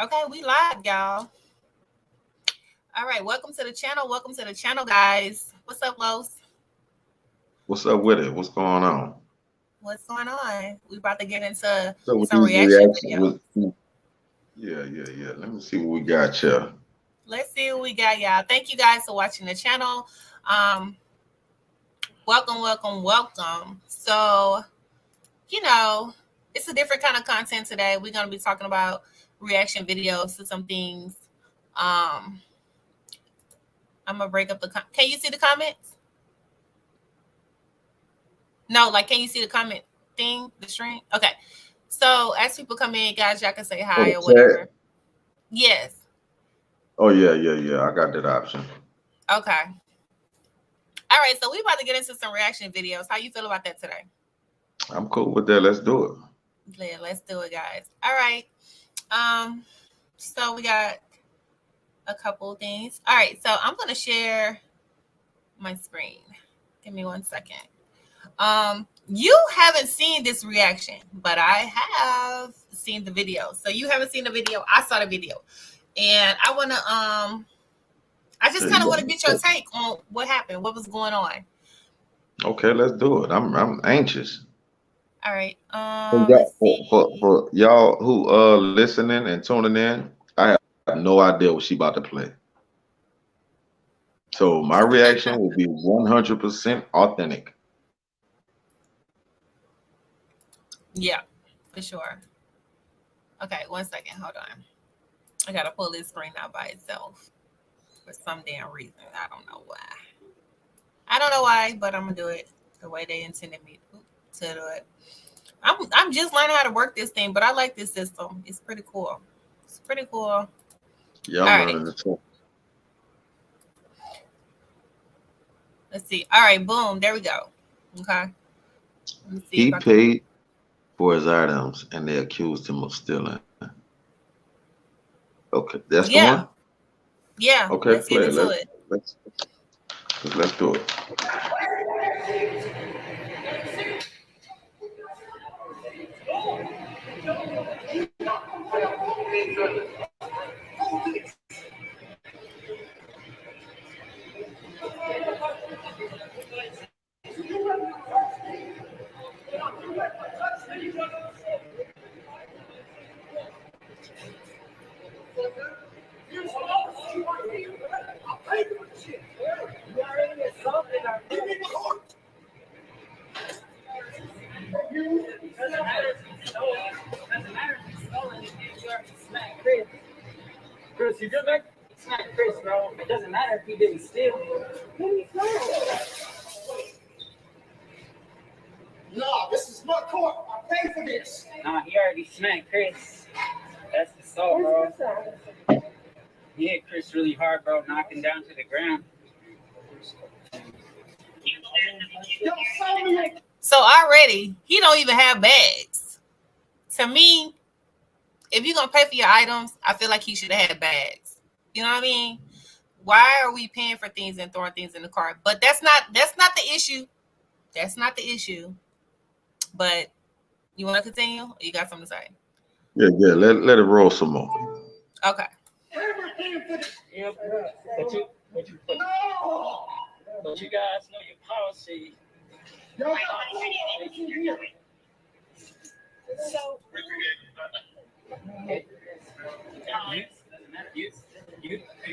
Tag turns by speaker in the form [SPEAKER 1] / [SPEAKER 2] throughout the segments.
[SPEAKER 1] Okay, we live, y'all. All right, welcome to the channel. Welcome to the channel, guys. What's up, Los?
[SPEAKER 2] What's up with it? What's going on?
[SPEAKER 1] What's going on? We about to get into
[SPEAKER 2] So with
[SPEAKER 1] some
[SPEAKER 2] these
[SPEAKER 1] reaction
[SPEAKER 2] reactions,
[SPEAKER 1] videos.
[SPEAKER 2] yeah. Let me see what we got here.
[SPEAKER 1] Let's see what we got, y'all. Thank you guys for watching the channel. Welcome. So, it's a different kind of content today. We're gonna be talking about reaction videos to some things. Um, I'm gonna break up the. Can you see the comments? No, like, can you see the comment thing, the stream? Okay. So as people come in, guys, y'all can say
[SPEAKER 2] Oh,
[SPEAKER 1] hi
[SPEAKER 2] the
[SPEAKER 1] or
[SPEAKER 2] chat.
[SPEAKER 1] whatever. Yes.
[SPEAKER 2] Oh yeah. I got that option.
[SPEAKER 1] Okay. All right. So we about to get into some reaction videos. How you feel about that today?
[SPEAKER 2] I'm cool with that. Let's do it.
[SPEAKER 1] Yeah, let's do it, guys. All right. So we got a couple things. All right. So I'm gonna share my screen. Give me 1 second. You haven't seen this reaction, but I have seen the video. So you haven't seen the video. I saw the video. And I want to I just kind of want to get your take on what happened, what was going on.
[SPEAKER 2] Okay, let's do it. I'm anxious.
[SPEAKER 1] All right.
[SPEAKER 2] For,
[SPEAKER 1] Let's see.
[SPEAKER 2] for y'all who listening and tuning in, I have no idea what she about to play. So my reaction will be 100% authentic.
[SPEAKER 1] Yeah, for sure. Okay, 1 second. Hold on. I gotta pull this screen out by itself for some damn reason. I don't know why. But I'm gonna do it the way they intended me to do it. I'm just learning how to work this thing, but I like this system. It's pretty cool. It's pretty cool. All
[SPEAKER 2] Yeah, I'm
[SPEAKER 1] right.
[SPEAKER 2] learning the too.
[SPEAKER 1] Let's see. All right, boom. There we go. Okay. Let me see
[SPEAKER 2] He
[SPEAKER 1] if I can.
[SPEAKER 2] paid for his items and they accused him of stealing. Okay, that's the one.
[SPEAKER 1] Yeah. Yeah.
[SPEAKER 2] Okay,
[SPEAKER 1] Let's
[SPEAKER 2] play
[SPEAKER 1] get
[SPEAKER 2] it.
[SPEAKER 1] into it.
[SPEAKER 2] Let's do it.
[SPEAKER 3] Chris, you good, man? It's not Chris, bro. It doesn't matter if he didn't steal.
[SPEAKER 4] No, this is my court. I paid for this.
[SPEAKER 3] Nah, he already smacked Chris. That's the soul, bro. He hit Chris really hard, bro, knocking down to the ground.
[SPEAKER 1] So already he don't even have bags. To me, if you're gonna pay for your items, I feel like he should have had bags. You know what I mean? Why are we paying for things and throwing things in the cart? But that's not the issue. That's not the issue. But you want to continue? Or you got something to say?
[SPEAKER 2] Yeah. Let it roll some more.
[SPEAKER 1] Okay.
[SPEAKER 3] Yeah, but you guys know your policy.
[SPEAKER 4] So,
[SPEAKER 3] You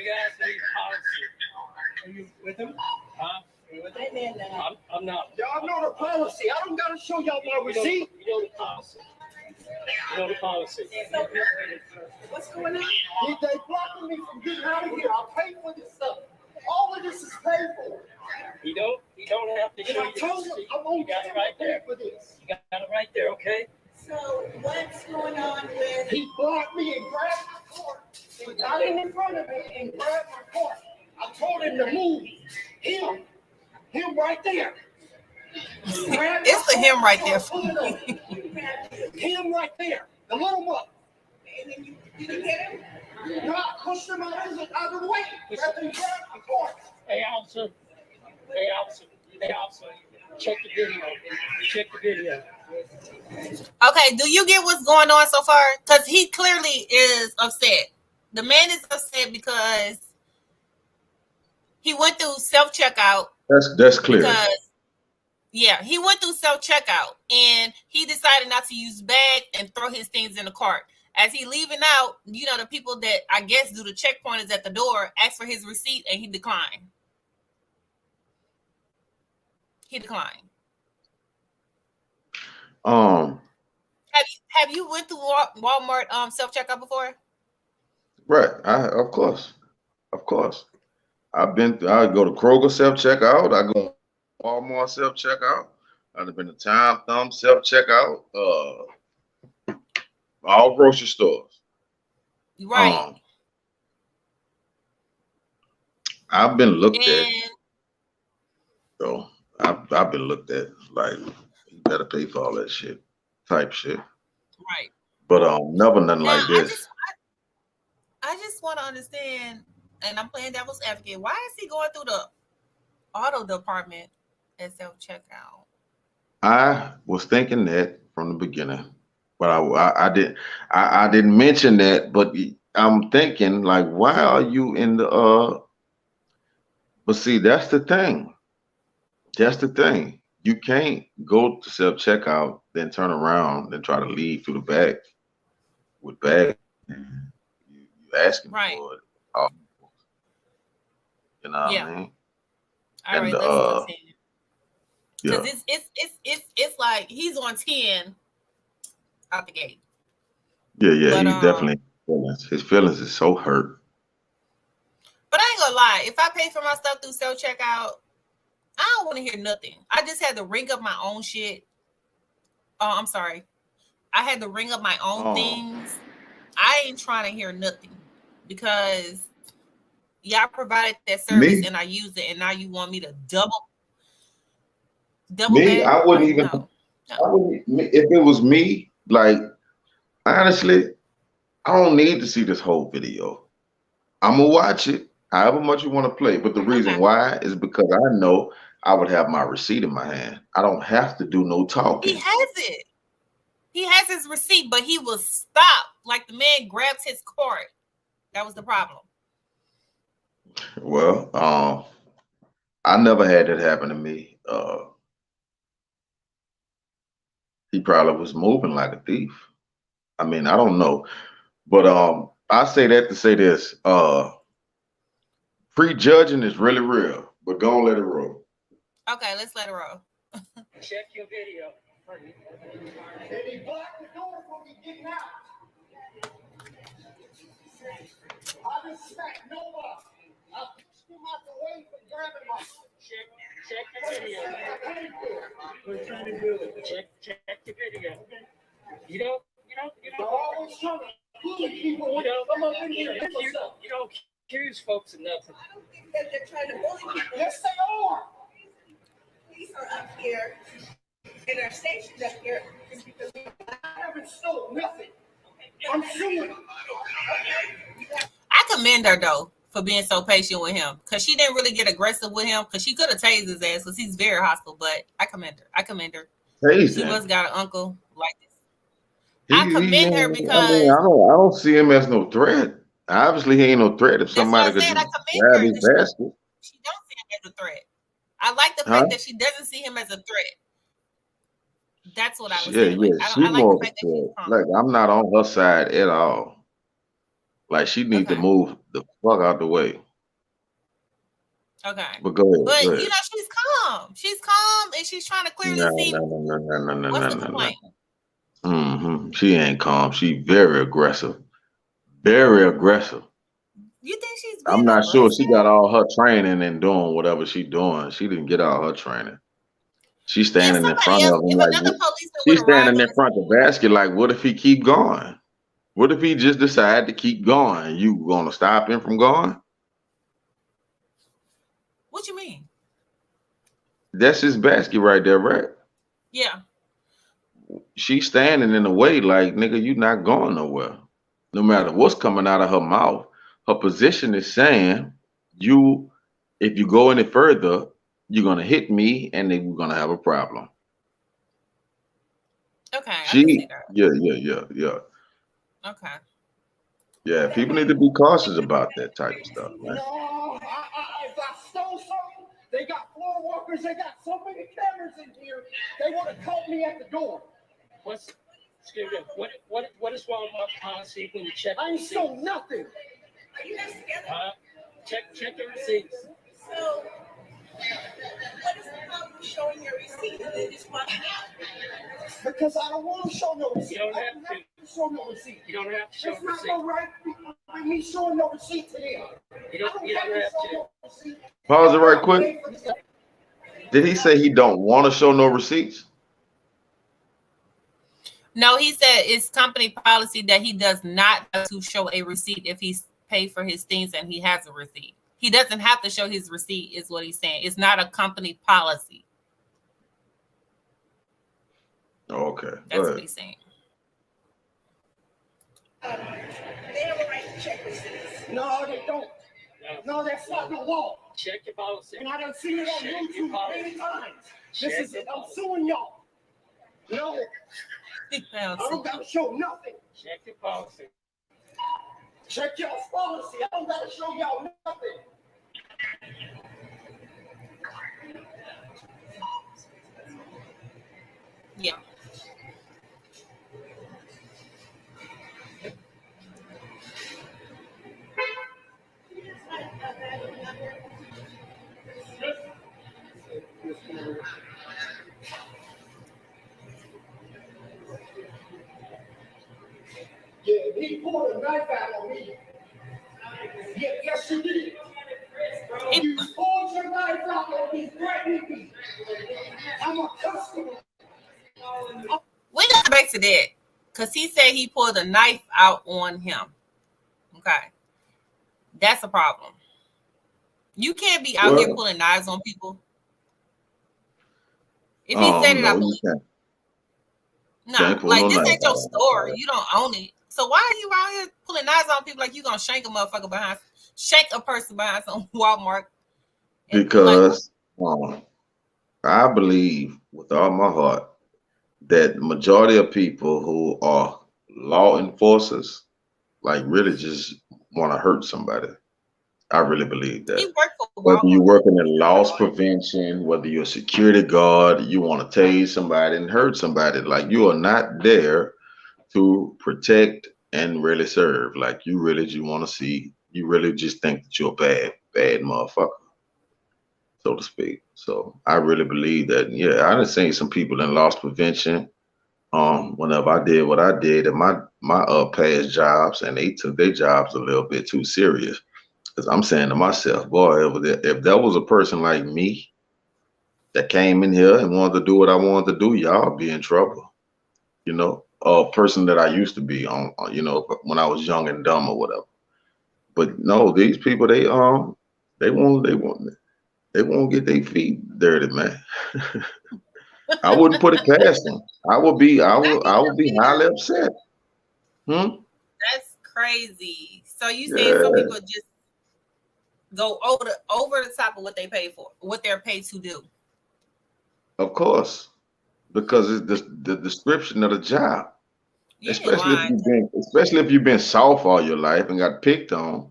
[SPEAKER 3] guys know your policy.
[SPEAKER 4] are you with him?
[SPEAKER 3] Huh? I'm not.
[SPEAKER 4] Y'all know the policy. I don't gotta show y'all my receipt.
[SPEAKER 3] You know the policy. You know the policy.
[SPEAKER 4] What's going on? They blocking me from getting out of here. I'll pay for this stuff. All of this is paid for.
[SPEAKER 3] You don't have to
[SPEAKER 4] And
[SPEAKER 3] show
[SPEAKER 4] I
[SPEAKER 3] your
[SPEAKER 4] told him
[SPEAKER 3] receipt.
[SPEAKER 4] I'm on
[SPEAKER 3] You got it
[SPEAKER 4] camera
[SPEAKER 3] right there.
[SPEAKER 4] for this.
[SPEAKER 3] You got it right there, okay?
[SPEAKER 5] So what's going on with?
[SPEAKER 4] He blocked me and grabbed my cart. He got in front of me and grabbed my cart. I told him to move. Him right there.
[SPEAKER 1] It's the him right there.
[SPEAKER 4] Him right there. The little one.
[SPEAKER 5] And then you didn't hit him?
[SPEAKER 4] No, I pushed him out of the way. Grabbed my cart.
[SPEAKER 3] Hey, officer. Check the video. Check the video.
[SPEAKER 1] Okay, do you get what's going on so far? Because he clearly is upset. The man is upset because he went through self-checkout.
[SPEAKER 2] That's clear.
[SPEAKER 1] Because, yeah, he went through self-checkout and he decided not to use the bag and throw his things in the cart. As he leaving out, you know, the people that I guess do the checkpointers at the door asked for his receipt and he declined. He declined. Have you went through Walmart self-checkout before?
[SPEAKER 2] Right. Of course. I go to Kroger self-checkout. I go to Walmart self-checkout. I've been to Time Thumb self-checkout. All grocery stores.
[SPEAKER 1] Right.
[SPEAKER 2] I've been looked at. So I've been looked at like you better pay for all that shit type shit.
[SPEAKER 1] Right.
[SPEAKER 2] But never nothing like this.
[SPEAKER 1] I just want to understand, and I'm playing devil's advocate. Why is he going through the auto department at self-checkout?
[SPEAKER 2] I was thinking that from the beginning, but I didn't mention that. But I'm thinking like, why are you in the But see, that's the thing. You can't go to self-checkout, then turn around, then try to leave through the back with bag. You asking for it. You know what I mean?
[SPEAKER 1] All right, let's continue. Because it's like he's on 10 out the gate.
[SPEAKER 2] Yeah, but, he definitely his feelings is so hurt.
[SPEAKER 1] But I ain't gonna lie, if I pay for my stuff through self-checkout, I don't want to hear nothing. I just had to ring up my own shit. Oh, I'm sorry. I had to ring up my own things. I ain't trying to hear nothing because y'all provided that service and I used it, and now you want me to double
[SPEAKER 2] me,
[SPEAKER 1] back?
[SPEAKER 2] I wouldn't even.
[SPEAKER 1] No.
[SPEAKER 2] I wouldn't, if it was me, like honestly, I don't need to see this whole video. I'm gonna watch it however much you want to play, but the reason why is because I know I would have my receipt in my hand. I don't have to do no talking.
[SPEAKER 1] He has it. He has his receipt, but he was stopped. Like the man grabs his card. That was the problem.
[SPEAKER 2] Well, I never had that happen to me. He probably was moving like a thief. I mean, I don't know. But I say that to say this. Prejudging is really real, but go on, let it roll.
[SPEAKER 1] Okay, let's let it roll.
[SPEAKER 3] Check your video.
[SPEAKER 4] And he blocked the door from me getting out. I just smacked nobody. I pushed him out the way for grabbing my
[SPEAKER 3] Check the video. Check the video. You don't
[SPEAKER 4] always trying to bully people.
[SPEAKER 3] You don't accuse folks of nothing.
[SPEAKER 5] I don't think that they're trying to bully people.
[SPEAKER 4] Yes, they are.
[SPEAKER 5] Police are up here and are stationed up here is because
[SPEAKER 4] I haven't stolen nothing. I'm suing.
[SPEAKER 1] I commend her though for being so patient with him, because she didn't really get aggressive with him, because she could have tased his ass because he's very hostile. But I commend her.
[SPEAKER 2] Tasing.
[SPEAKER 1] She must got an uncle like this. I commend her because
[SPEAKER 2] I don't see him as no threat. Obviously, he ain't no threat. If somebody could just grab his basket.
[SPEAKER 1] She don't see him as a threat. I like the fact that she doesn't see him as a threat. That's what I was saying.
[SPEAKER 2] Yeah, she's more of a threat. Like, I'm not on her side at all. Like, she needs to move the fuck out the way.
[SPEAKER 1] Okay.
[SPEAKER 2] But go ahead.
[SPEAKER 1] But, you know, she's calm. She's calm, and she's trying to clearly see what's the complaint.
[SPEAKER 2] Mm-hmm. She ain't calm. She very aggressive. Very aggressive.
[SPEAKER 1] You think she's
[SPEAKER 2] I'm not sure she got all her training and doing whatever she's doing. She didn't get all her training. She's standing in front of him like she's standing in front of the basket like, what if he keep going? What if he just decide to keep going? You gonna stop him from going?
[SPEAKER 1] What you mean?
[SPEAKER 2] That's his basket right there, right?
[SPEAKER 1] Yeah.
[SPEAKER 2] She's standing in the way like, nigga, you not going nowhere. No matter what's coming out of her mouth. Her position is saying, if you go any further, you're gonna hit me and then we're gonna have a problem.
[SPEAKER 1] Okay, I can see that.
[SPEAKER 2] Yeah.
[SPEAKER 1] Okay.
[SPEAKER 2] Yeah, people need to be cautious about that type of stuff, man.
[SPEAKER 4] No, if I stole something, they got floor walkers, they got so many cameras in here, they would have caught me at the door.
[SPEAKER 3] Excuse me, what is Walmart policy when you check?
[SPEAKER 4] I ain't stole nothing.
[SPEAKER 5] Are you guys together?
[SPEAKER 3] Check your receipts.
[SPEAKER 5] So, what is the problem with showing your receipt and then just walking out?
[SPEAKER 4] Because I don't want to show no receipt.
[SPEAKER 3] You don't
[SPEAKER 4] I
[SPEAKER 3] have
[SPEAKER 4] don't
[SPEAKER 3] to.
[SPEAKER 4] have to show no receipt.
[SPEAKER 3] You don't have to show
[SPEAKER 4] It's not
[SPEAKER 3] receipt.
[SPEAKER 4] no right with me showing no receipt to them.
[SPEAKER 3] You don't have to.
[SPEAKER 4] No receipt.
[SPEAKER 2] Pause it right quick. Did he say he don't want to show no receipts?
[SPEAKER 1] No, he said it's company policy that he does not have to show a receipt if he's paid for his things and he has a receipt. He doesn't have to show his receipt, is what he's saying. It's not a company policy.
[SPEAKER 2] Okay.
[SPEAKER 1] That's what he's saying.
[SPEAKER 5] They have a right to check receipts.
[SPEAKER 4] No, they don't. No, that's not the law.
[SPEAKER 3] Check your policy.
[SPEAKER 4] And I done seen it on
[SPEAKER 3] Check your
[SPEAKER 4] YouTube
[SPEAKER 3] policy.
[SPEAKER 4] many times.
[SPEAKER 3] Check
[SPEAKER 4] This is
[SPEAKER 3] your
[SPEAKER 4] it. I'm
[SPEAKER 3] policy.
[SPEAKER 4] suing y'all. No, I don't gotta show nothing.
[SPEAKER 3] Check your policy.
[SPEAKER 4] Check y'all's policy. I don't gotta show y'all nothing.
[SPEAKER 1] Yeah.
[SPEAKER 4] Yeah, he pulled a knife out on me. Yeah, yes, you did. You pulled your knife out on me, threatening me. I'm a customer.
[SPEAKER 1] We got back to that because he said he pulled a knife out on him. Okay. That's a problem. You can't be out here pulling knives on people. If he said it, I believe it. No, like this ain't your store. You don't own it. So why are you out here pulling knives on people like you gonna shank a motherfucker behind, shank a person behind some Walmart?
[SPEAKER 2] Because I believe with all my heart that the majority of people who are law enforcers, like really just want to hurt somebody. I really believe that. Whether you're working in loss prevention, whether you're a security guard, you want to tase somebody and hurt somebody, like you are not there to protect and really serve. Like you really just want to see, you really just think that you're a bad motherfucker, so to speak. So I really believe that, yeah, I done seen some people in loss prevention. Whenever I did what I did at my past jobs, and they took their jobs a little bit too serious. Because I'm saying to myself, boy, if there was a person like me that came in here and wanted to do what I wanted to do, y'all be in trouble. You know, a person that I used to be on, you know, when I was young and dumb or whatever. But no, these people, they won't get their feet dirty, man. I wouldn't put it past them. I would be highly upset.
[SPEAKER 1] That's crazy. So you saying some people just go over the top of what they pay for, what they're paid to do?
[SPEAKER 2] Of course, because it's the description of the job. Especially if you've been soft all your life and got picked on.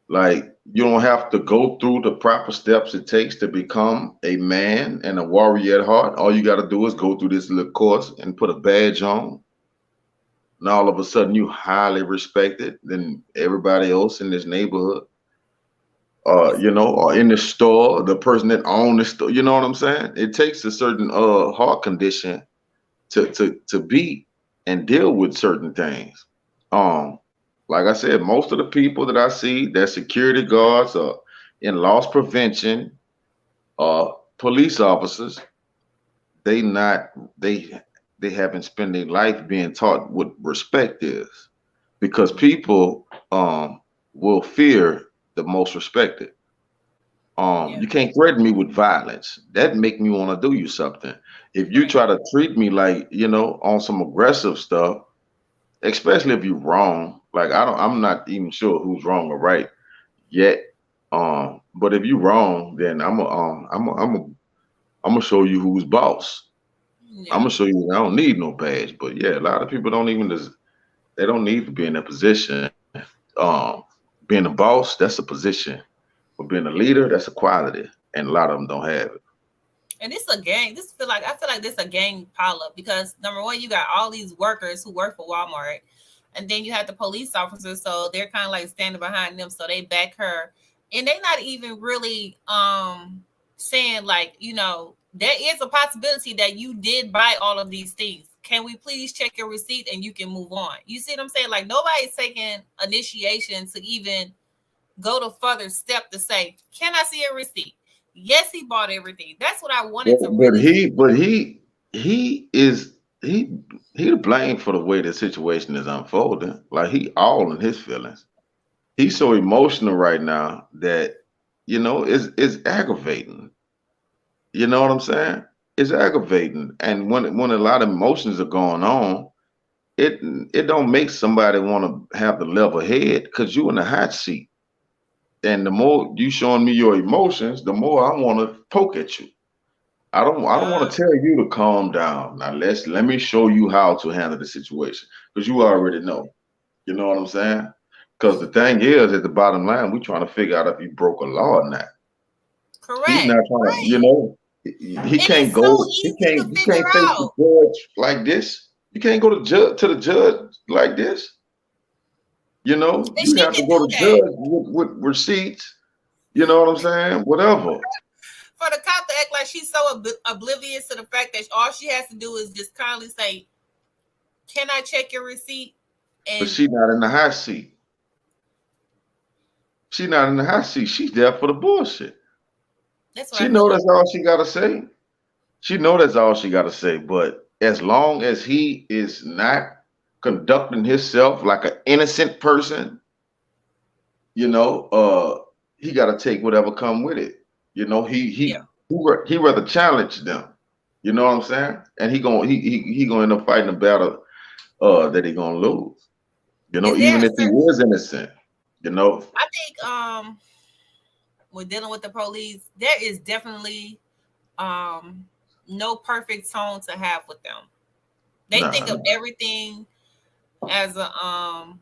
[SPEAKER 2] Like you don't have to go through the proper steps it takes to become a man and a warrior at heart. All you got to do is go through this little course and put a badge on. And all of a sudden you highly respected than everybody else in this neighborhood. You know, or in the store, the person that owns the store, you know what I'm saying? It takes a certain heart condition to be and deal with certain things. Like I said, most of the people that I see, they're security guards or in loss prevention, police officers, they haven't spent their life being taught what respect is, because people will fear the most respected. You can't threaten me with violence. That make me want to do you something. If you try to treat me like, you know, on some aggressive stuff, especially if you're wrong, like I'm not even sure who's wrong or right yet. But if you're wrong, then I'm gonna show you who's boss. I'm gonna show you. I don't need no badge, but yeah, a lot of people don't even. They don't need to be in that position. Being a boss, that's a position. But being a leader, that's a quality, and a lot of them don't have it.
[SPEAKER 1] And it's a gang. I feel like this a gang pileup because number one, you got all these workers who work for Walmart, and then you have the police officers, so they're kind of like standing behind them, so they back her, and they're not even really saying like, there is a possibility that you did buy all of these things. Can we please check your receipt and you can move on? You see what I'm saying? Like nobody's taking initiation to even go to further step to say, can I see a receipt? Yes, he bought everything. That's what I wanted to really.
[SPEAKER 2] He to blame for the way the situation is unfolding. Like he all in his feelings. He's so emotional right now that it's aggravating. You know what I'm saying? It's aggravating, and when a lot of emotions are going on, it don't make somebody want to have the level head because you in the hot seat. And the more you showing me your emotions, the more I want to poke at you. I don't want to tell you to calm down. Now let me show you how to handle the situation because you already know. You know what I'm saying? Because the thing is, at the bottom line, we're trying to figure out if you broke a law or not.
[SPEAKER 1] Correct.
[SPEAKER 2] He's not trying to, he can't go.
[SPEAKER 1] So
[SPEAKER 2] He can't face the judge like this. You can't go to the judge like this. You have to go to judge with receipts. You know what I'm saying? Whatever.
[SPEAKER 1] For the cop to act like she's so oblivious to the fact that all she has to do is just kindly say, "Can I check your receipt?"
[SPEAKER 2] But she's not in the hot seat. She's not in the hot seat. She's there for the bullshit. She know that's all she gotta say. She know that's all she gotta say. But as long as he is not conducting himself like an innocent person, he gotta take whatever come with it. He rather challenge them. You know what I'm saying? And he gonna end up fighting a battle that he gonna lose. Even if he was innocent.
[SPEAKER 1] I think when dealing with the police, there is definitely no perfect tone to have with them. They think of everything as a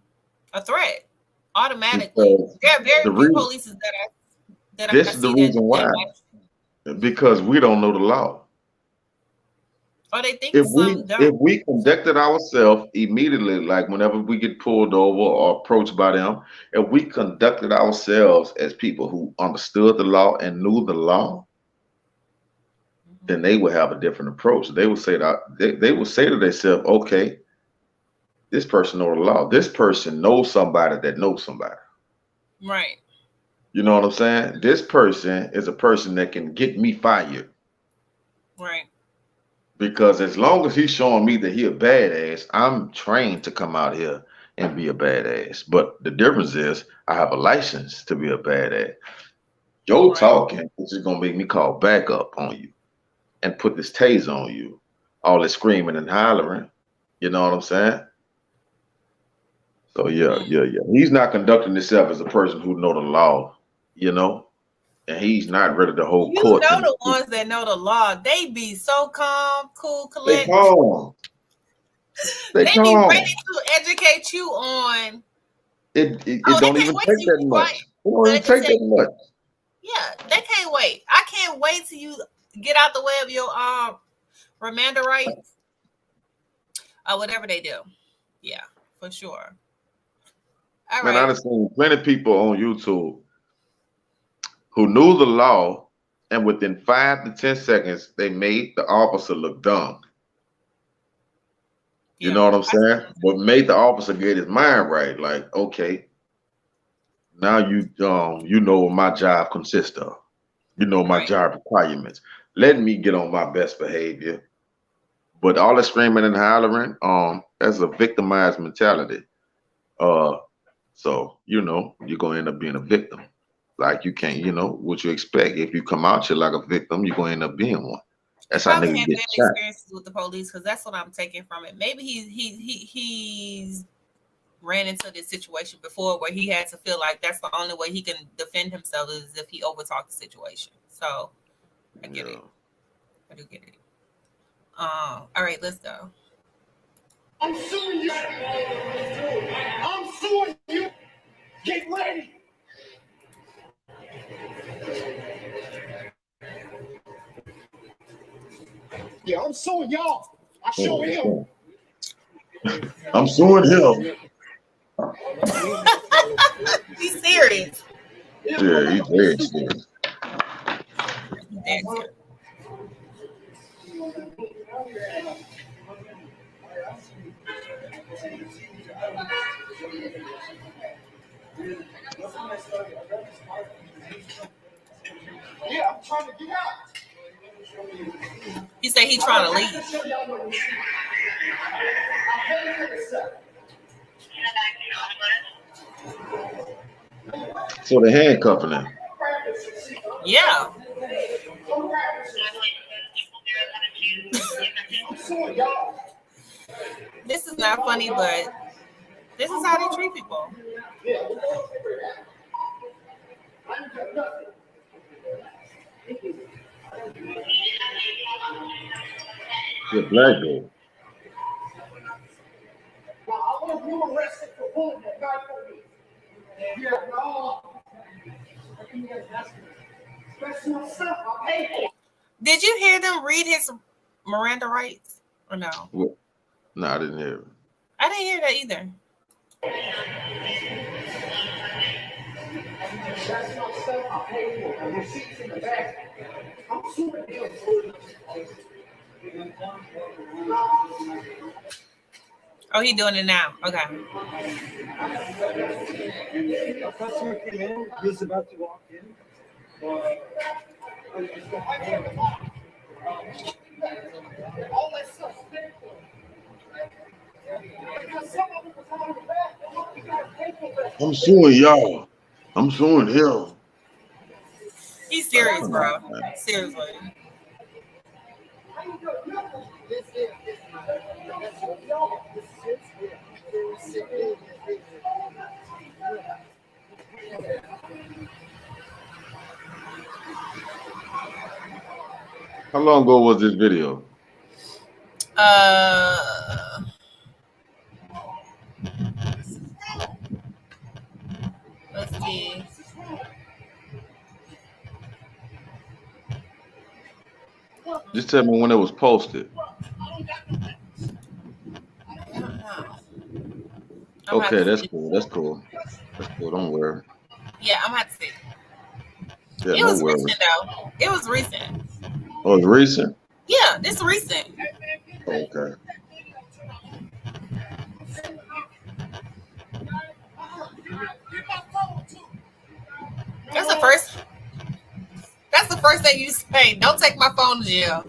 [SPEAKER 1] threat automatically. There are very few police that
[SPEAKER 2] this is the reason why. Because we don't know the law.
[SPEAKER 1] Or they think
[SPEAKER 2] if we conducted ourselves immediately, like whenever we get pulled over or approached by them, if we conducted ourselves as people who understood the law and knew the law, then they would have a different approach. They would say that they would say to themselves, okay, this person knows the law. This person knows somebody that knows somebody.
[SPEAKER 1] Right.
[SPEAKER 2] You know what I'm saying? This person is a person that can get me fired.
[SPEAKER 1] Right.
[SPEAKER 2] Because as long as he's showing me that he a badass, I'm trained to come out here and be a badass. But the difference is I have a license to be a badass. Your talking is just gonna make me call backup on you and put this taser on you. All this screaming and hollering. You know what I'm saying? So yeah. He's not conducting himself as a person who know the law, and he's not ready to hold court.
[SPEAKER 1] The ones that know the law, they be so calm, cool, collected.
[SPEAKER 2] They
[SPEAKER 1] be ready to educate you on.
[SPEAKER 2] It don't even take that much. It don't even take that much.
[SPEAKER 1] Yeah, they can't wait. I can't wait till you get out the way of your Remanda rights or whatever they do. Yeah, for sure. All right.
[SPEAKER 2] I've seen plenty of people on YouTube who knew the law, and within 5 to 10 seconds, they made the officer look dumb. You know what I'm saying? But made the officer get his mind right. Like, okay, now you know what my job consists of. You know my job requirements. Let me get on my best behavior. But all the screaming and hollering, that's a victimized mentality. So you're gonna end up being a victim. Like you can't, what you expect. If you come out here like a victim, you're gonna end up being one. That's how niggas get shot.
[SPEAKER 1] Experiences with the police, because that's what I'm taking from it. Maybe he's ran into this situation before where he had to feel like that's the only way he can defend himself is if he overtalked the situation. So I get it. I do get it. All right, let's go.
[SPEAKER 4] I'm suing you. I'm suing you. Get ready. Yeah, I'm suing y'all. I show him.
[SPEAKER 2] I'm suing him.
[SPEAKER 1] He's serious.
[SPEAKER 2] Yeah, he's very serious.
[SPEAKER 1] That's good.
[SPEAKER 4] Yeah, I'm trying to get out.
[SPEAKER 1] He said he's trying to leave.
[SPEAKER 2] So they handcuffing him.
[SPEAKER 1] Yeah. This is not funny, but this is how they treat people.
[SPEAKER 2] The black dude.
[SPEAKER 4] Now, I want you arrested for pulling that guy for me. Yeah, no. That's my stuff. I'll pay for it.
[SPEAKER 1] Did you hear them read his Miranda rights or no?
[SPEAKER 2] What? No, I didn't hear it.
[SPEAKER 1] I didn't hear that either.
[SPEAKER 4] That's my stuff. I'll pay for it. The receipt's in the back. I'm suing him.
[SPEAKER 1] Oh, he doing it now. Okay.
[SPEAKER 6] A customer came in, he was about to walk in.
[SPEAKER 4] All that stuff.
[SPEAKER 2] I'm suing y'all. I'm suing him.
[SPEAKER 1] He's serious, bro. Seriously.
[SPEAKER 2] How long ago was this video?
[SPEAKER 1] Let's see.
[SPEAKER 2] Just tell me when it was posted. Okay, that's cool. That's cool. That's cool. Don't worry.
[SPEAKER 1] Yeah, I'm gonna have to see.
[SPEAKER 2] Yeah,
[SPEAKER 1] It
[SPEAKER 2] no
[SPEAKER 1] was
[SPEAKER 2] worries.
[SPEAKER 1] recent though. It was recent.
[SPEAKER 2] Oh, it's recent?
[SPEAKER 1] Yeah, this recent.
[SPEAKER 2] Okay.
[SPEAKER 1] That's the first. That's the first thing you say. Don't take my phone to jail.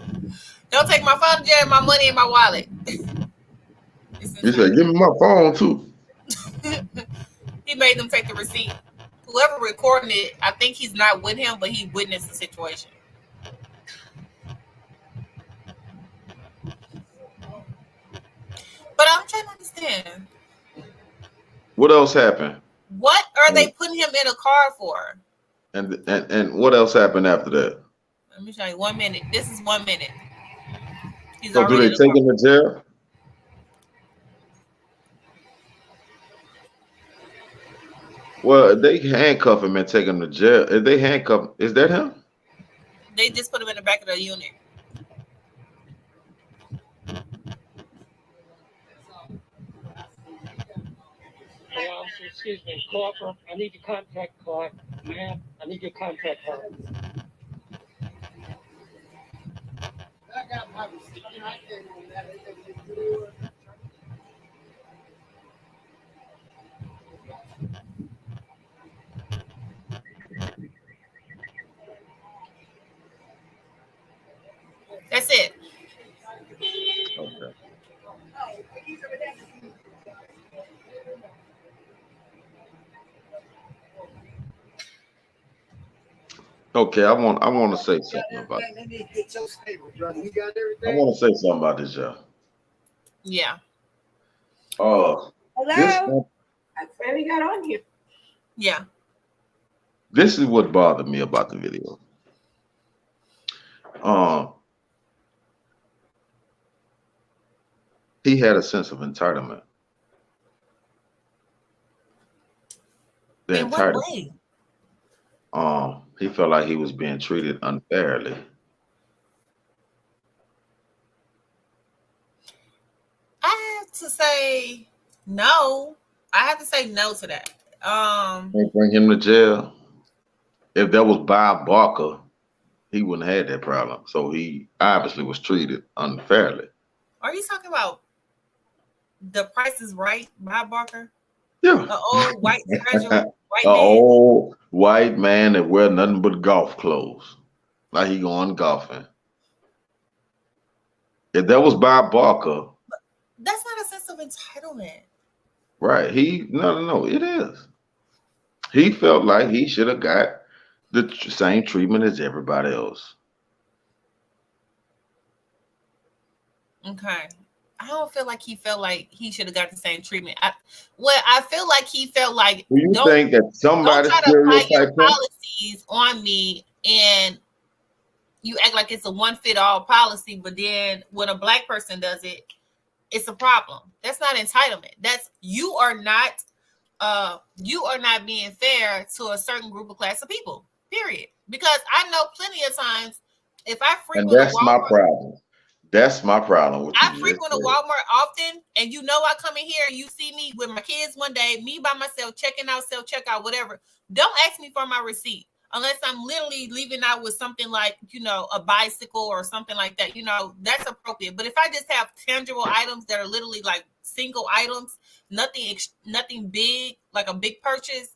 [SPEAKER 1] Don't take my phone to jail and my money in my wallet.
[SPEAKER 2] You said, give me my phone too.
[SPEAKER 1] He made them take the receipt. Whoever recording it, I think he's not with him, but he witnessed the situation. But I'm trying to understand.
[SPEAKER 2] What else happened?
[SPEAKER 1] What are they putting him in a car for?
[SPEAKER 2] And what else happened after that?
[SPEAKER 1] Let me show you 1 minute. This is 1 minute. He's
[SPEAKER 2] So do
[SPEAKER 1] already
[SPEAKER 2] they take him to jail? Well, they handcuff him and take him to jail. If they handcuff, is that him?
[SPEAKER 1] They just put him in the back of the unit.
[SPEAKER 6] Excuse me, Corporal, I need your contact card. Ma'am, I need your contact card.
[SPEAKER 4] I got my receipt. I can't on that.
[SPEAKER 1] That's it.
[SPEAKER 2] Okay. Okay, I want to say something about it.
[SPEAKER 4] Let me get your statement, brother. You got
[SPEAKER 2] I
[SPEAKER 4] everything?
[SPEAKER 2] want to say something about this, y'all.
[SPEAKER 1] Yeah.
[SPEAKER 5] Hello?
[SPEAKER 2] This
[SPEAKER 5] I finally got on here.
[SPEAKER 1] Yeah.
[SPEAKER 2] this is what bothered me about the video. He had a sense of entitlement. The
[SPEAKER 1] In what
[SPEAKER 2] entitlement.
[SPEAKER 1] way?
[SPEAKER 2] He felt like he was being treated unfairly.
[SPEAKER 1] I have to say no. I have to say no to that.
[SPEAKER 2] They bring him to jail. If that was Bob Barker, he wouldn't have had that problem. So he obviously was treated unfairly.
[SPEAKER 1] Are you talking about The Price is Right, Bob Barker?
[SPEAKER 2] Yeah.
[SPEAKER 1] The old white graduate white
[SPEAKER 2] An
[SPEAKER 1] man.
[SPEAKER 2] old white man that wear nothing but golf clothes. Like he going golfing. If that was Bob Barker,
[SPEAKER 1] That's not a sense of entitlement.
[SPEAKER 2] right? No, it is. He felt like he should have got the same treatment as everybody else.
[SPEAKER 1] Okay. I don't feel like he felt like he should have got the same treatment. I feel like he felt like
[SPEAKER 2] Do you
[SPEAKER 1] don't
[SPEAKER 2] think that somebody
[SPEAKER 1] try to apply your
[SPEAKER 2] stereotyped him?
[SPEAKER 1] policies on me and you act like it's a one fit all policy, but then when a black person does it, it's a problem. That's not entitlement. That's you are not being fair to a certain group of class of people. Period. Because I know plenty of times if I
[SPEAKER 2] And
[SPEAKER 1] frequent a
[SPEAKER 2] that's my
[SPEAKER 1] Walmart,
[SPEAKER 2] problem. That's my problem with
[SPEAKER 1] I
[SPEAKER 2] you just
[SPEAKER 1] frequent a
[SPEAKER 2] said.
[SPEAKER 1] Walmart often, and you know I come in here and you see me with my kids one day, me by myself, checking out, self-checkout, whatever. Don't ask me for my receipt unless I'm literally leaving out with something like, a bicycle or something like that. That's appropriate. But if I just have tangible items that are literally like single items, nothing big, like a big purchase,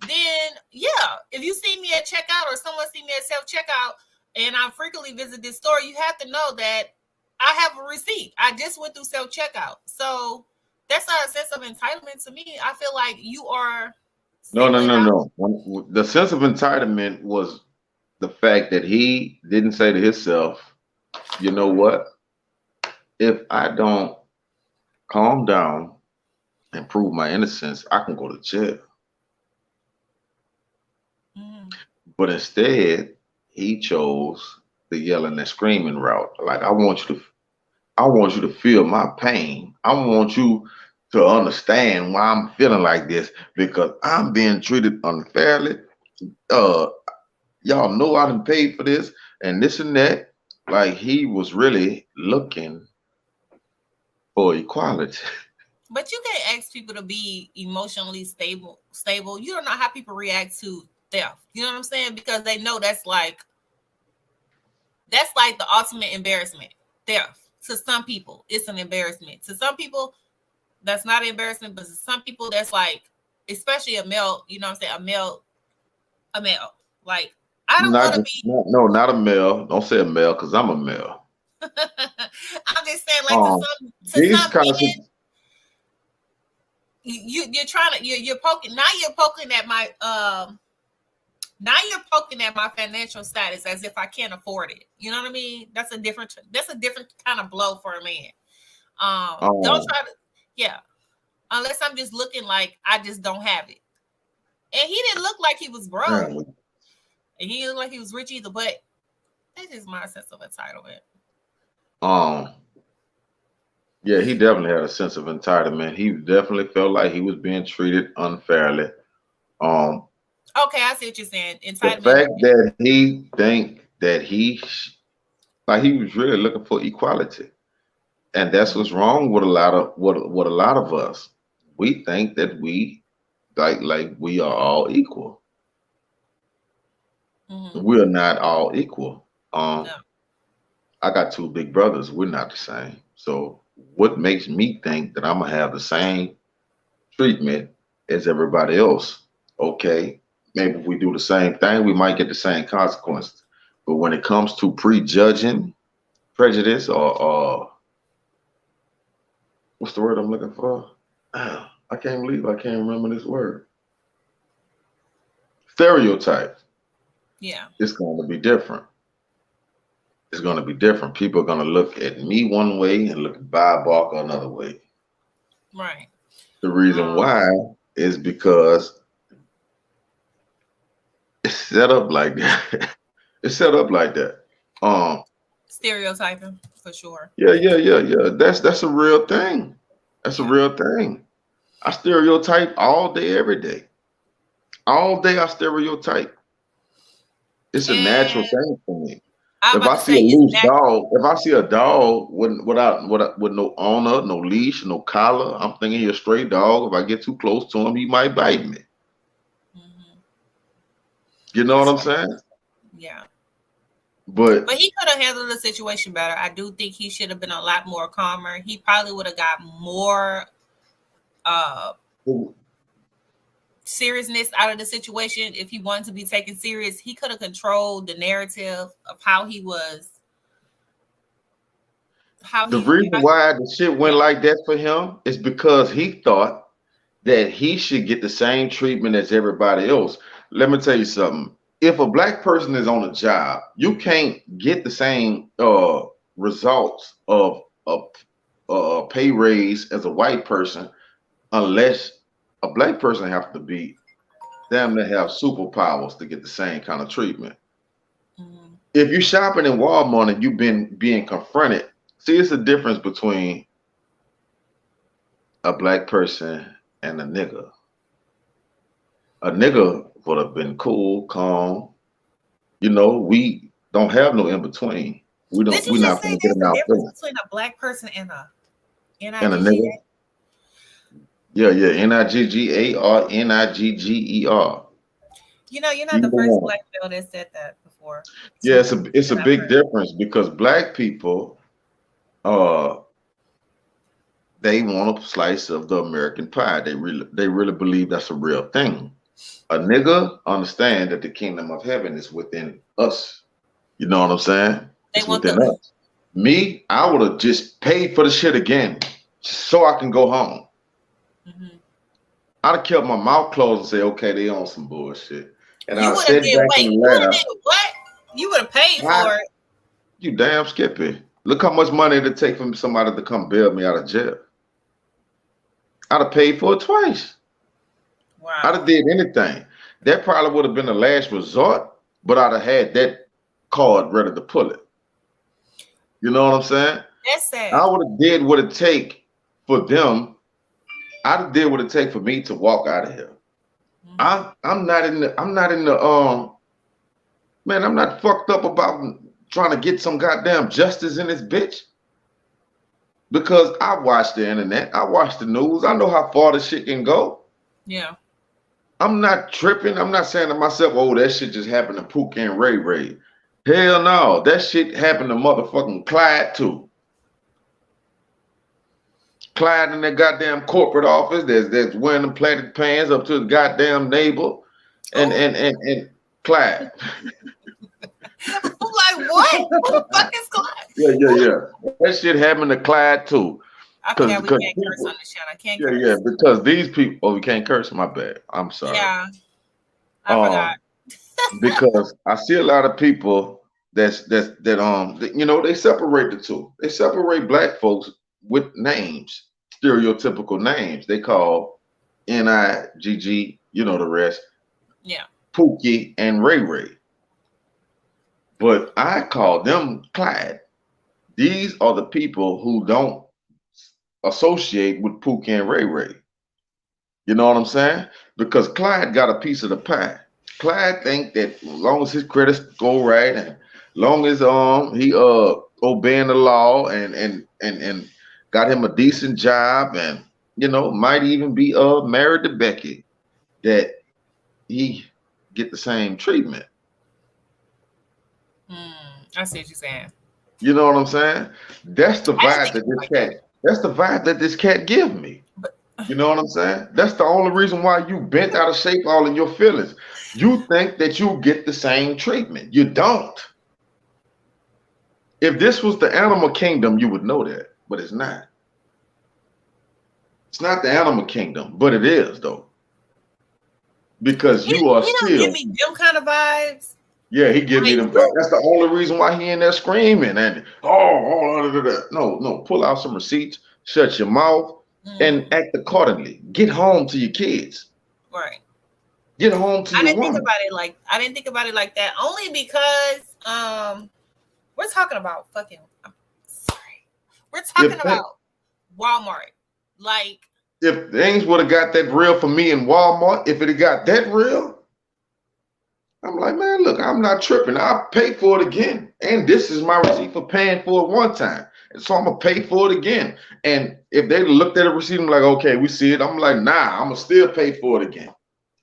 [SPEAKER 1] then yeah, if you see me at checkout or someone see me at self-checkout and I frequently visit this store, you have to know that I have a receipt. I just went through self-checkout. So that's not a sense of entitlement to me. I feel like you are
[SPEAKER 2] No. The sense of entitlement was the fact that he didn't say to himself, you know what? If I don't calm down and prove my innocence, I can go to jail.
[SPEAKER 1] Mm.
[SPEAKER 2] But instead, he chose the yelling and screaming route. Like, I want you to feel my pain. I want you to understand why I'm feeling like this because I'm being treated unfairly. Y'all know I done paid for this and this and that. Like he was really looking for equality.
[SPEAKER 1] But you can't ask people to be emotionally stable. You don't know how people react to theft. You know what I'm saying? Because they know that's like the ultimate embarrassment. Theft. To some people, it's an embarrassment. To some people, that's not an embarrassment, but to some people, that's like, especially a male, you know what I'm saying? A male. Like, I don't want to be.
[SPEAKER 2] No, not a male. Don't say a male because I'm a male.
[SPEAKER 1] I'm just saying, like, to some men, you're trying to, you're poking, now you're poking at my, financial status as if I can't afford it. You know what I mean? That's a different kind of blow for a man. Don't try to, unless I'm just looking like I just don't have it. And he didn't look like he was broke. And he didn't look like he was rich either, but that's just my sense of entitlement.
[SPEAKER 2] Yeah, he definitely had a sense of entitlement. He definitely felt like he was being treated unfairly.
[SPEAKER 1] Okay, I see what you're saying. Entitlement.
[SPEAKER 2] The fact that he think that he was really looking for equality, and that's what's wrong with a lot of us. We think that we like we are all equal. Mm-hmm. We are not all equal. No. I got two big brothers. We're not the same. So what makes me think that I'm gonna have the same treatment as everybody else? Okay, maybe if we do the same thing, we might get the same consequences. But when it comes to prejudging, prejudice, or what's the word I'm looking for? I can't believe I can't remember this word. Stereotypes.
[SPEAKER 1] Yeah.
[SPEAKER 2] It's going to be different. It's going to be different. People are going to look at me one way and look at Bob Barker another way.
[SPEAKER 1] Right.
[SPEAKER 2] The reason why is because it's set up like that. It's set up like that.
[SPEAKER 1] Stereotyping for sure.
[SPEAKER 2] Yeah. That's a real thing. That's a real thing. I stereotype all day, every day. All day I stereotype. It's a natural
[SPEAKER 1] And
[SPEAKER 2] thing for me.
[SPEAKER 1] I'm
[SPEAKER 2] If
[SPEAKER 1] about
[SPEAKER 2] I
[SPEAKER 1] to
[SPEAKER 2] see
[SPEAKER 1] say
[SPEAKER 2] a
[SPEAKER 1] it's
[SPEAKER 2] loose
[SPEAKER 1] natural.
[SPEAKER 2] dog, if I see a dog with no owner, no leash, no collar, I'm thinking he's a stray dog. If I get too close to him, he might bite me.
[SPEAKER 1] Mhm.
[SPEAKER 2] You know what I'm saying?
[SPEAKER 1] Yeah.
[SPEAKER 2] But
[SPEAKER 1] But he could have handled the situation better. I do think he should have been a lot more calmer. He probably would have got more seriousness out of the situation if he wanted to be taken serious. He could have controlled the narrative of how he was.
[SPEAKER 2] the reason why the shit went like that for him is because he thought that he should get the same treatment as everybody else. Let me tell you something. If a black person is on a job, you can't get the same results of a pay raise as a white person unless a black person have to be damn to have superpowers to get the same kind of treatment.
[SPEAKER 1] Mhm.
[SPEAKER 2] If you're shopping in Walmart and you've been being confronted, see, it's a difference between a black person and a nigga. A nigga would have been cool, calm. You know, we don't have no in between.
[SPEAKER 1] Did you
[SPEAKER 2] We're
[SPEAKER 1] just
[SPEAKER 2] not
[SPEAKER 1] say
[SPEAKER 2] gonna get
[SPEAKER 1] there's
[SPEAKER 2] them
[SPEAKER 1] a
[SPEAKER 2] out
[SPEAKER 1] difference
[SPEAKER 2] there.
[SPEAKER 1] between a black person and a
[SPEAKER 2] And a
[SPEAKER 1] NIGGA?
[SPEAKER 2] nigga. Yeah, NIGGA or NIGGER.
[SPEAKER 1] You know, you're not
[SPEAKER 2] Either
[SPEAKER 1] the first
[SPEAKER 2] one.
[SPEAKER 1] black male that said that before.
[SPEAKER 2] Yeah,
[SPEAKER 1] too,
[SPEAKER 2] it's a
[SPEAKER 1] that I've
[SPEAKER 2] big
[SPEAKER 1] heard.
[SPEAKER 2] difference because black people they want a slice of the American pie. They really believe that's a real thing. A nigga understand that the kingdom of heaven is within us. You know what I'm saying?
[SPEAKER 1] They
[SPEAKER 2] It's
[SPEAKER 1] want
[SPEAKER 2] within
[SPEAKER 1] the
[SPEAKER 2] us. Me, I would have just paid for the shit again so I can go home.
[SPEAKER 1] Mhm.
[SPEAKER 2] I'd have kept my mouth closed and say, okay, they on some bullshit. And
[SPEAKER 1] You
[SPEAKER 2] I'd
[SPEAKER 1] would have
[SPEAKER 2] sit
[SPEAKER 1] did
[SPEAKER 2] back
[SPEAKER 1] wait.
[SPEAKER 2] and
[SPEAKER 1] You would have
[SPEAKER 2] laugh.
[SPEAKER 1] did what? You would have paid
[SPEAKER 2] Why?
[SPEAKER 1] for it.
[SPEAKER 2] You damn Skippy. Look how much money it'd take for somebody to come bail me out of jail. I'd have paid for it twice. I'd
[SPEAKER 1] Wow.
[SPEAKER 2] have did anything. That probably would have been the last resort, but I'd have had that card ready to pull it. You know what I'm saying?
[SPEAKER 1] That's sad.
[SPEAKER 2] I would have did what it take for them. I'd have did what it take for me to walk out of here.
[SPEAKER 1] Mhm.
[SPEAKER 2] I'm not in the man, I'm not fucked up about trying to get some goddamn justice in this bitch. Because I watch the internet, I watch the news, I know how far this shit can go.
[SPEAKER 1] Yeah.
[SPEAKER 2] I'm not tripping. I'm not saying to myself, oh, that shit just happened to Pookie and Ray Ray. Hell no, that shit happened to motherfucking Clyde too. Clyde in that goddamn corporate office that's wearing them platted pants up to the goddamn neighbor. And Clyde.
[SPEAKER 1] I'm like, what? Who the fuck is Clyde?
[SPEAKER 2] Yeah. That shit happened to Clyde too.
[SPEAKER 1] I forgot we can't curse on the show. I can't curse.
[SPEAKER 2] Yeah, because these people, oh, we can't curse, my bad. I'm sorry.
[SPEAKER 1] Yeah. I forgot.
[SPEAKER 2] Because I see a lot of people that you know, they separate the two. They separate black folks with names, stereotypical names. They call NIGG, you know the rest,
[SPEAKER 1] Yeah.
[SPEAKER 2] Pookie and Ray Ray. But I call them Clyde. These are the people who don't associate with Pookie and Ray Ray. You know what I'm saying? Because Clyde got a piece of the pie. Clyde think that as long as his credits go right and long as he obeying the law and got him a decent job and you know might even be married to Becky, that he get the same treatment.
[SPEAKER 1] I see what you're saying.
[SPEAKER 2] You know what I'm saying? That's the vibe that this cat. That's the vibe that this cat give me. You know what I'm saying? That's the only reason why you bent out of shape all in your feelings. You think that you get the same treatment. You don't. If this was the animal kingdom, you would know that, but it's not. It's not the animal kingdom, but it is though. Because you are
[SPEAKER 1] He
[SPEAKER 2] still.
[SPEAKER 1] don't give me them kind of vibes.
[SPEAKER 2] Yeah, he give me them. That's the only reason why he in there screaming and no. Pull out some receipts, shut your mouth, and act accordingly. Get home to your kids.
[SPEAKER 1] Right.
[SPEAKER 2] Get home to your woman.
[SPEAKER 1] I didn't think about it like that. Only because We're talking about fucking. I'm sorry. We're talking about Walmart. Like,
[SPEAKER 2] if things would have got that real for me in Walmart, if it had got that real, I'm like, man, look, I'm not tripping. I'll pay for it again. And this is my receipt for paying for it one time. And so I'm going to pay for it again. And if they looked at a receipt, I'm like, okay, we see it. I'm like, nah, I'm going to still pay for it again.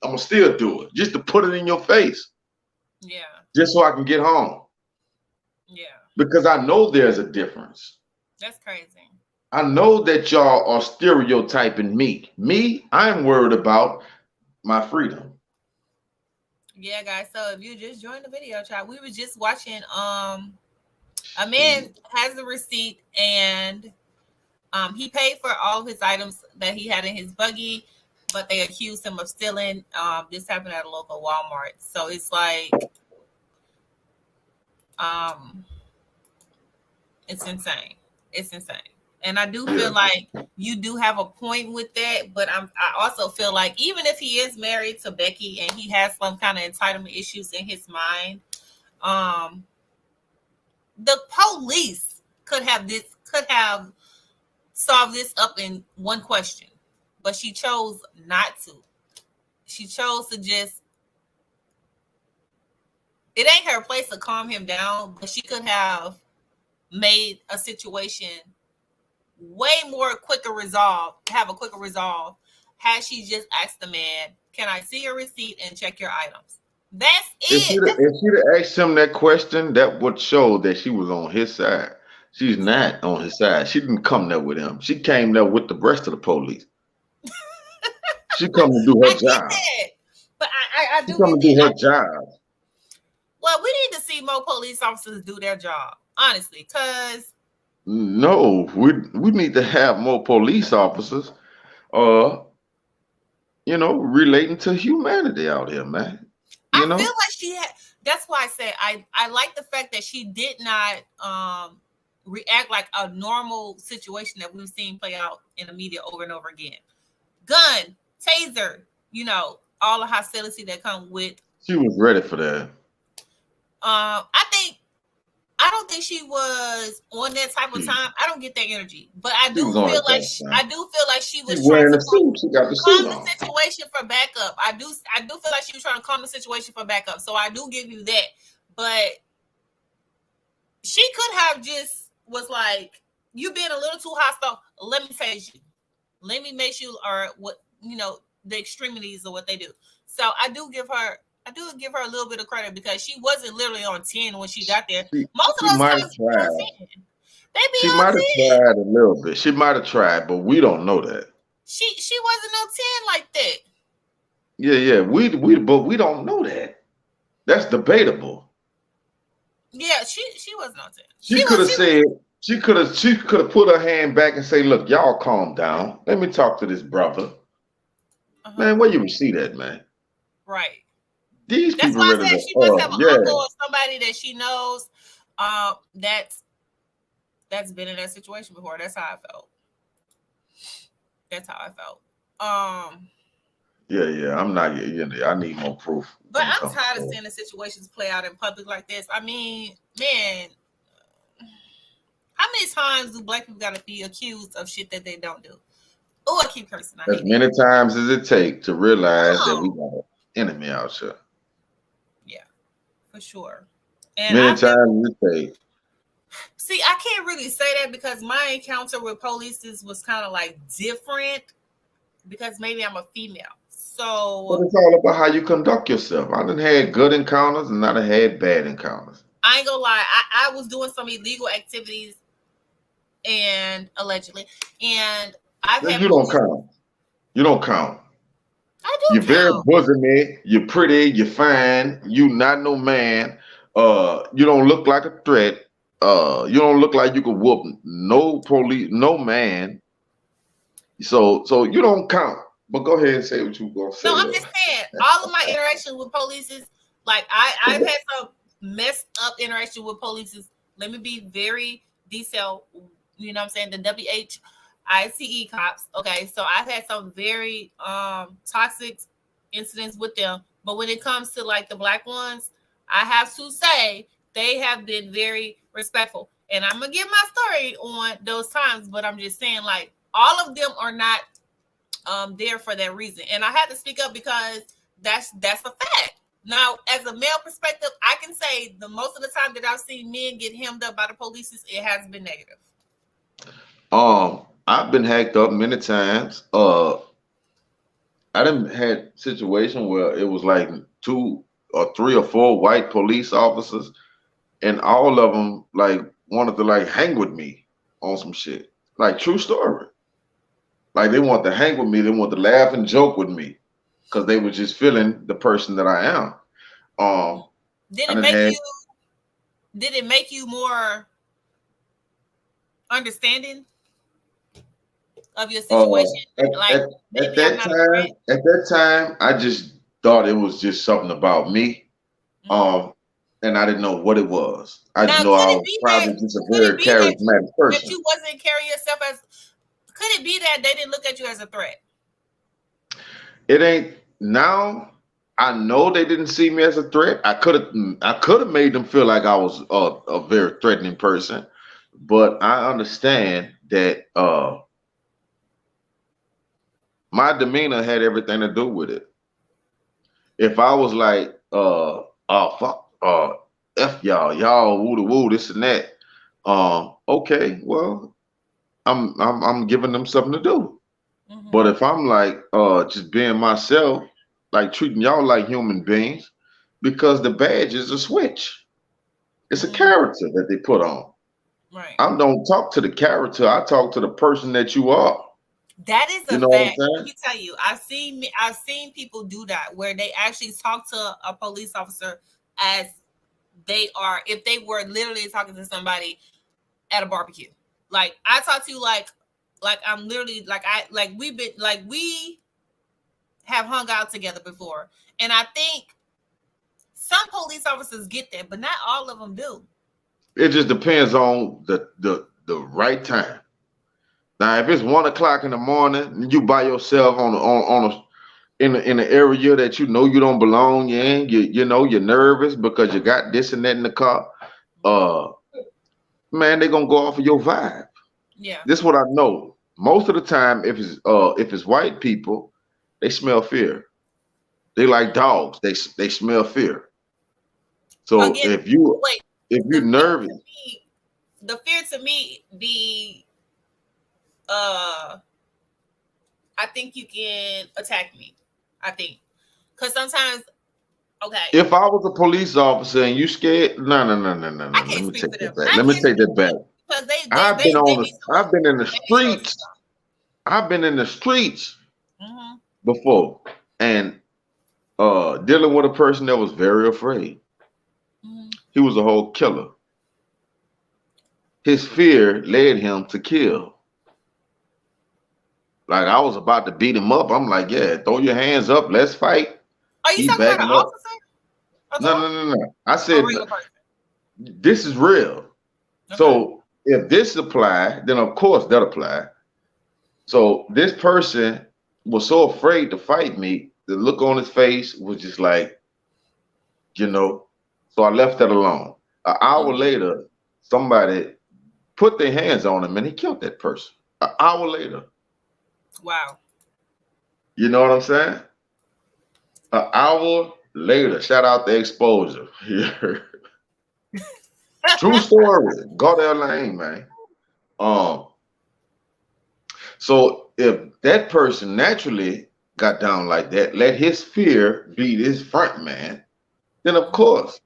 [SPEAKER 2] I'm going to still do it just to put it in your face.
[SPEAKER 1] yeah.
[SPEAKER 2] Just so I can get home.
[SPEAKER 1] Yeah.
[SPEAKER 2] Because I know there's a difference.
[SPEAKER 1] That's crazy.
[SPEAKER 2] I know that y'all are stereotyping me. Me, I'm worried about my freedom.
[SPEAKER 1] Yeah, guys. So if you just joined the video chat, we were just watching a man has the receipt and he paid for all of his items that he had in his buggy, but they accused him of stealing. This happened at a local Walmart. So it's like it's insane. It's insane. And I do feel like you do have a point with that, but I also feel like even if he is married to Becky and he has some kind of entitlement issues in his mind, the police could have solved this up in one question, but she chose not to. She chose to just. It ain't her place to calm him down, but she could have made a situation way more quicker resolve, have a quicker resolve, had she just asked the man, can I see your receipt and check your items? That's
[SPEAKER 2] If
[SPEAKER 1] it.
[SPEAKER 2] she'd have asked him that question, that would show that she was on his side. She's not on his side. She didn't come there with him. She came there with the rest of the police. She come to do her job.
[SPEAKER 1] But I do
[SPEAKER 2] She come to do her job.
[SPEAKER 1] Well, we need to see more police officers do their job, honestly, because
[SPEAKER 2] no, we need to have more police officers, relating to humanity out here, man.
[SPEAKER 1] I feel like she had. That's why I said I like the fact that she did not react like a normal situation that we've seen play out in the media over and over again. Gun, taser, all the hostility that come with.
[SPEAKER 2] She was ready for that.
[SPEAKER 1] I don't think she was on that type of time. I don't get that energy, but I do feel like she was trying to calm the situation for backup. I do feel like she was trying to calm the situation for backup. So I do give you that, but she could have just was like, you being a little too hostile. Let me phase you. Let me make you or what the extremities of what they do. So I do give her a little bit of credit because she wasn't literally on 10 when she got there. Most of those times she might have tried a
[SPEAKER 2] little bit. She might have tried, but we don't know that.
[SPEAKER 1] She wasn't on 10 like that.
[SPEAKER 2] Yeah. But we don't know that. That's debatable.
[SPEAKER 1] Yeah, she wasn't on 10.
[SPEAKER 2] She could have put her hand back and say, look, y'all calm down. Let me talk to this brother. Man, where you see that, man?
[SPEAKER 1] Right.
[SPEAKER 2] These
[SPEAKER 1] That's
[SPEAKER 2] people
[SPEAKER 1] why I said she must have an uncle or somebody that she knows that's been in that situation before. That's how I felt.
[SPEAKER 2] Yeah. I'm not. I need more proof.
[SPEAKER 1] But I'm tired of seeing the situations play out in public like this. I mean, man, how many times do Black people got to be accused of shit that they don't do? Oh, I keep cursing.
[SPEAKER 2] As many times as it takes to realize that we got an enemy out here.
[SPEAKER 1] Yeah, for sure. And
[SPEAKER 2] many times it takes.
[SPEAKER 1] See, I can't really say that because my encounter with police was kind of like different because maybe I'm a female. So
[SPEAKER 2] but it's all about how you conduct yourself. I done had good encounters and I done had bad encounters.
[SPEAKER 1] I ain't gonna lie. I was doing some illegal activities and allegedly, and
[SPEAKER 2] you don't count. You don't count.
[SPEAKER 1] I do.
[SPEAKER 2] You're very bosomy. You're pretty. You're fine. You not no man. You don't look like a threat. You don't look like you could whoop no police, no man. So you don't count. But go ahead and say what you gonna say.
[SPEAKER 1] No, I'm just saying. All of my interactions with police is like I've had some messed up interaction with police. Let me be very detailed. You know what I'm saying? The WHICE cops. Okay, so I've had some very toxic incidents with them. But when it comes to like the Black ones, I have to say they have been very respectful. And I'm gonna give my story on those times, but I'm just saying, like, all of them are not there for that reason. And I had to speak up because that's a fact. Now, as a male perspective, I can say the most of the time that I've seen men get hemmed up by the police, it has been negative.
[SPEAKER 2] I've been hacked up many times. I done had situation where it was like 2 or 3 or 4 white police officers, and all of them like wanted to like hang with me on some shit. Like, true story. Like, they want to hang with me, they want to laugh and joke with me because they were just feeling the person that I am.
[SPEAKER 1] Did
[SPEAKER 2] I
[SPEAKER 1] it
[SPEAKER 2] done
[SPEAKER 1] make
[SPEAKER 2] had-
[SPEAKER 1] you? Did it make you more understanding of your situation? Like,
[SPEAKER 2] at
[SPEAKER 1] maybe I'm
[SPEAKER 2] that
[SPEAKER 1] not a threat.
[SPEAKER 2] time, at that time, I just thought it was just something about me. And I didn't know what it was. I just
[SPEAKER 1] Now,
[SPEAKER 2] know
[SPEAKER 1] could
[SPEAKER 2] I
[SPEAKER 1] it
[SPEAKER 2] was
[SPEAKER 1] be
[SPEAKER 2] probably
[SPEAKER 1] that-
[SPEAKER 2] just a
[SPEAKER 1] could it
[SPEAKER 2] very
[SPEAKER 1] be that
[SPEAKER 2] charismatic
[SPEAKER 1] That
[SPEAKER 2] person.
[SPEAKER 1] you wasn't carrying yourself as. Could it be that they didn't look at you as a threat?
[SPEAKER 2] It ain't now. I know they didn't see me as a threat. I could have made them feel like I was a very threatening person, but I understand that my demeanor had everything to do with it. If I was like, oh fuck, F y'all woo the woo, this and that. Okay, well, I'm giving them something to do.
[SPEAKER 1] Mhm.
[SPEAKER 2] But if I'm like just being myself, like treating y'all like human beings, because the badge is a switch. It's a character that they put on.
[SPEAKER 1] Right.
[SPEAKER 2] I don't talk to the character, I talk to the person that you are.
[SPEAKER 1] That is a
[SPEAKER 2] You know what I'm
[SPEAKER 1] fact.
[SPEAKER 2] saying?
[SPEAKER 1] Let me tell you, I've seen people do that where they actually talk to a police officer as they are, if they were literally talking to somebody at a barbecue. Like, I talk to you like I'm literally like we have hung out together before. And I think some police officers get that, but not all of them do.
[SPEAKER 2] It just depends on the right time. Now, if it's 1 o'clock in the morning and you by yourself in an area that you know you don't belong in, you know you're nervous because you got this and that in the car, man, they're gonna go off of your vibe.
[SPEAKER 1] Yeah.
[SPEAKER 2] This is what I know. Most of the time, if it's white people, they smell fear. They like dogs. They smell fear. So
[SPEAKER 1] Again,
[SPEAKER 2] if you're nervous,
[SPEAKER 1] the fear to me be I think you can attack me. I think because sometimes, okay.
[SPEAKER 2] if I was a police officer and you scared, no. Let me take that back. Let me take that back.
[SPEAKER 1] Because
[SPEAKER 2] I've been in the streets. I've been in the streets before, and dealing with a person that was very afraid. He was a whole killer. His fear led him to kill. Like, I was about to beat him up. I'm like, yeah, throw your hands up, let's fight.
[SPEAKER 1] Are you talking about an officer?
[SPEAKER 2] No. I said
[SPEAKER 1] A real person.
[SPEAKER 2] this is real.
[SPEAKER 1] Okay.
[SPEAKER 2] So if this apply, then of course that apply. So this person was so afraid to fight me, the look on his face was just like, you know. So I left that alone. An hour later, somebody put their hands on him and he killed that person. An hour later.
[SPEAKER 1] Wow.
[SPEAKER 2] You know what I'm saying? An hour later, shout out to Exposure. True story. Gardell Lane, man. So if that person naturally got down like that, let his fear be his front man, then of course,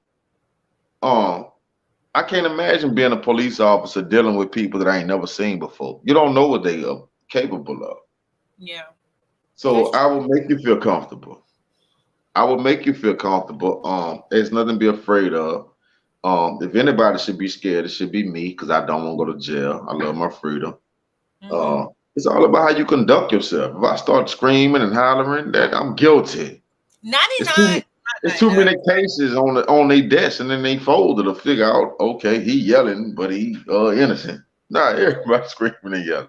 [SPEAKER 2] I can't imagine being a police officer dealing with people that I ain't never seen before. You don't know what they are capable of.
[SPEAKER 1] Yeah.
[SPEAKER 2] So I will make you feel comfortable. I will make you feel comfortable. There's nothing to be afraid of. If anybody should be scared, it should be me because I don't want to go to jail. I love my freedom. It's all about how you conduct yourself. If I start screaming and hollering, that I'm guilty.
[SPEAKER 1] 99.
[SPEAKER 2] There's too many cases on their desk, and then they folded to figure out, okay, he yelling, but he innocent. Nah, everybody screaming and yelling.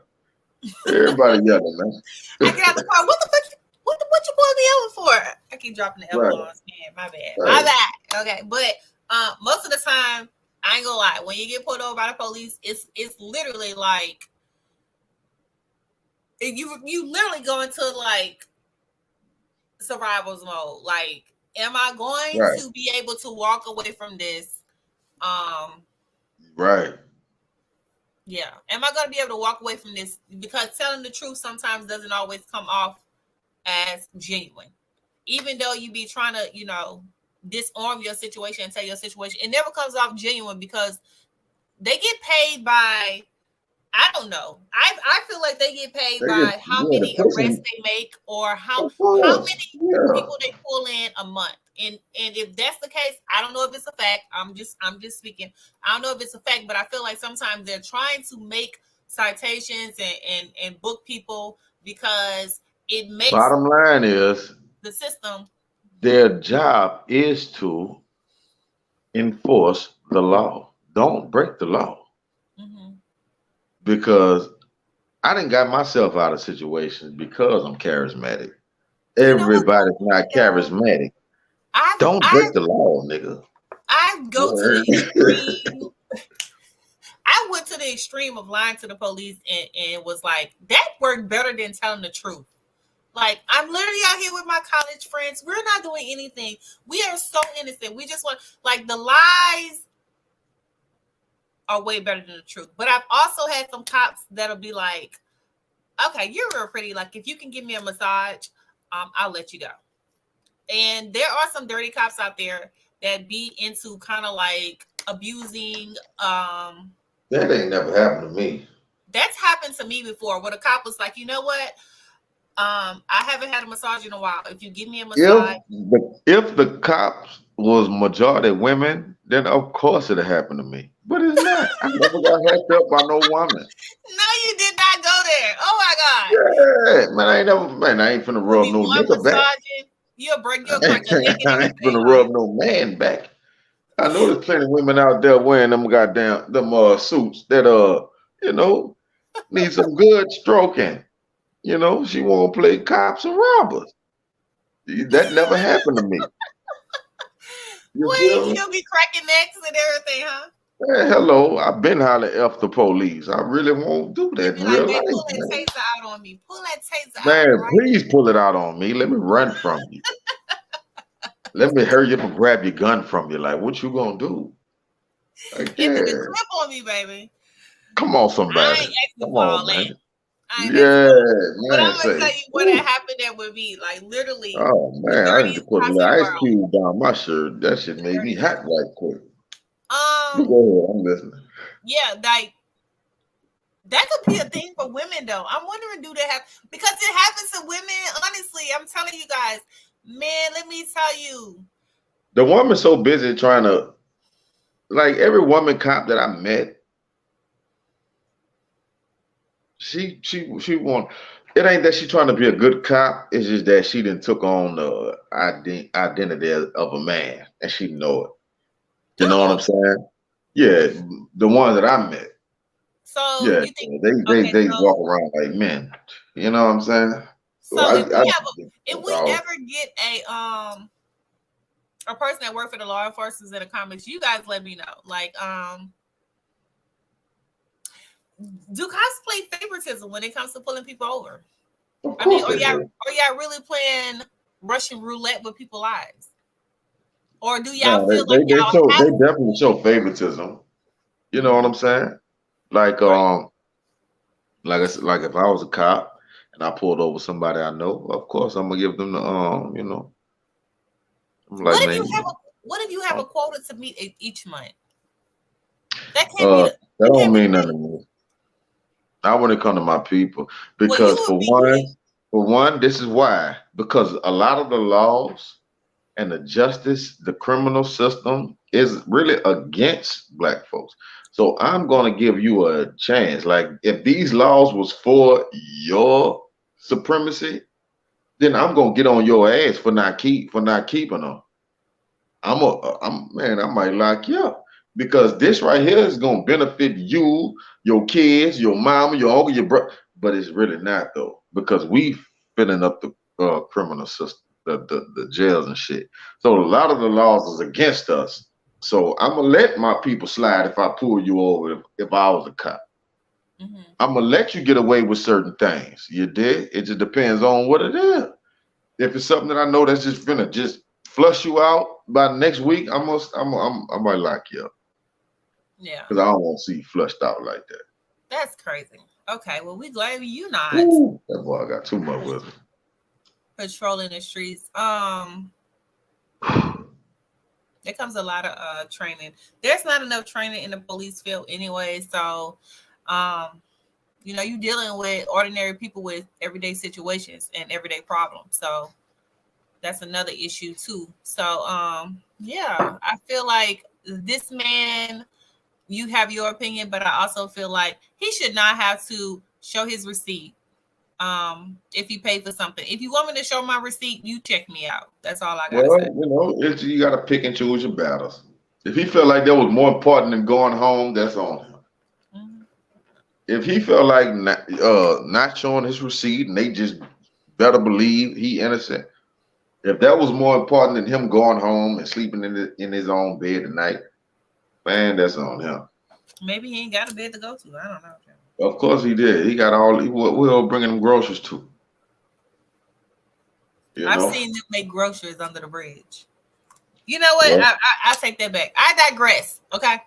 [SPEAKER 2] Everybody yelling, man.
[SPEAKER 1] I get out the car. What the fuck? What you boys be yelling for? I keep dropping the F-bombs. Man, my bad.
[SPEAKER 2] Right.
[SPEAKER 1] My bad. Okay, but Most of the time, I ain't gonna lie. When you get pulled over by the police, it's literally like you literally go into like survival's mode. Like, am I going
[SPEAKER 2] Right.
[SPEAKER 1] to be able to walk away from this?
[SPEAKER 2] Right.
[SPEAKER 1] Yeah. Am I going to be able to walk away from this? Because telling the truth sometimes doesn't always come off as genuine. Even though you be trying to, you know, disarm your situation and tell your situation, it never comes off genuine because they get paid by, I don't know. I feel like they get paid by how many arrests they make or how many people they pull in a month. And if that's the case, I don't know if it's a fact. I'm just speaking. I don't know if it's a fact, but I feel like sometimes they're trying to make citations and book people because it makes
[SPEAKER 2] Bottom line is
[SPEAKER 1] the system.
[SPEAKER 2] their job is to enforce the law. Don't break the law. Because I done got myself out of situations because I'm charismatic. Everybody's not charismatic. Don't break the law, nigga.
[SPEAKER 1] I go to the extreme. I went to the extreme of lying to the police and was like, that worked better than telling the truth. Like, I'm literally out here with my college friends. We're not doing anything. We are so innocent. We just want, like, the lies are way better than the truth. But I've also had some cops that'll be like, okay, you're real pretty. Like, if you can give me a massage, I'll let you go. And there are some dirty cops out there that be into kind of like abusing.
[SPEAKER 2] That ain't never happened to me.
[SPEAKER 1] That's happened to me before, where the cop was like, you know what? I haven't had a massage in a while. If you give me a massage.
[SPEAKER 2] If the cops was majority women, then of course it'll happen to me. But it's not. I never got hacked up by no woman.
[SPEAKER 1] No, you did not go there. Oh my God.
[SPEAKER 2] Yeah, man, I ain't finna rub no nigga back.
[SPEAKER 1] You'll break your
[SPEAKER 2] I ain't finna rub no man back. I know there's plenty of women out there wearing them goddamn suits that you know, need some good stroking. You know, she won't play cops and robbers. That never happened to me.
[SPEAKER 1] You'll be cracking necks and everything, huh?
[SPEAKER 2] Hey, hello, I've been hollering F the police. I really won't do that in real life.
[SPEAKER 1] Pull that taser out on me. Pull that taser out.
[SPEAKER 2] Man, please pull it out on me. Let me run from you. Let me hurry up and grab your gun from you. Like, what you gonna do? Like,
[SPEAKER 1] Get the grip on me, baby.
[SPEAKER 2] Come on, somebody.
[SPEAKER 1] I ain't asking for all that.
[SPEAKER 2] But
[SPEAKER 1] I'm gonna tell you what happened that would be like literally.
[SPEAKER 2] Oh man, I need to put an ice cube down my shirt. That shit made me hot right quick. Go ahead, I'm listening.
[SPEAKER 1] Yeah, like that could be a thing for women though. I'm wondering, do they have, because it happens to women. Honestly, I'm telling you guys, man, let me tell you.
[SPEAKER 2] The woman's so busy trying to, like, every woman cop that I met, she want. It ain't that she trying to be a good cop. It's just that she done took on the identity of a man, and she know it. You know what I'm saying? Yeah, the ones that I met.
[SPEAKER 1] So
[SPEAKER 2] yeah,
[SPEAKER 1] you think
[SPEAKER 2] they walk around like men. You know what I'm saying?
[SPEAKER 1] So if we ever get a person that works for the law enforcement in the comments, you guys let me know. Like, do cops play favoritism when it comes to pulling people over? I mean, are y'all really playing Russian roulette with people's lives? Or do y'all feel like
[SPEAKER 2] they definitely show favoritism? You know what I'm saying? Like like if I was a cop and I pulled over somebody I know, of course I'm gonna give them the you know. Like,
[SPEAKER 1] what if you have a quota to meet each month? That can't be.
[SPEAKER 2] That don't mean nothing to me. Not when it comes to my people, because for one, this is why. Because a lot of the laws and the justice, the criminal system is really against black folks. So I'm gonna give you a chance. Like, if these laws was for your supremacy, then I'm gonna get on your ass for not keeping them. I might lock you up, because this right here is gonna benefit you, your kids, your mama, your uncle, your brother. But it's really not though, because we filling up the criminal system, the jails and shit. So a lot of the laws is against us. So I'm gonna let my people slide if I pull you over if I was a cop.
[SPEAKER 1] Mm-hmm.
[SPEAKER 2] I'm gonna let you get away with certain things. You did. It just depends on what it is. If it's something that I know that's just gonna just flush you out by next week, I might lock you up
[SPEAKER 1] Yeah,
[SPEAKER 2] because I don't want to see you flushed out like that.
[SPEAKER 1] that's crazy. Okay, well, we glad you not
[SPEAKER 2] Ooh, that boy got too much with him.
[SPEAKER 1] patrolling the streets. There comes a lot of training. There's not enough training in the police field anyway. So, you're dealing with ordinary people with everyday situations and everyday problems. So that's another issue too. So, yeah, I feel like this man, you have your opinion, but I also feel like he should not have to show his receipt. If he paid for something. If you want me to show my receipt, you check me out. That's all I gotta say.
[SPEAKER 2] You gotta pick and choose your battles. If he felt like that was more important than going home, that's on him.
[SPEAKER 1] Mm-hmm.
[SPEAKER 2] If he felt like not showing his receipt and they just better believe he innocent, if that was more important than him going home and sleeping in his own bed at night, man, that's on him.
[SPEAKER 1] Maybe he ain't got a bed to go to. I don't know.
[SPEAKER 2] Of course he did. He got we'll bringing him groceries to.
[SPEAKER 1] I've seen them make groceries under the bridge. You know what?
[SPEAKER 2] Yeah.
[SPEAKER 1] I take that back. I digress. Okay.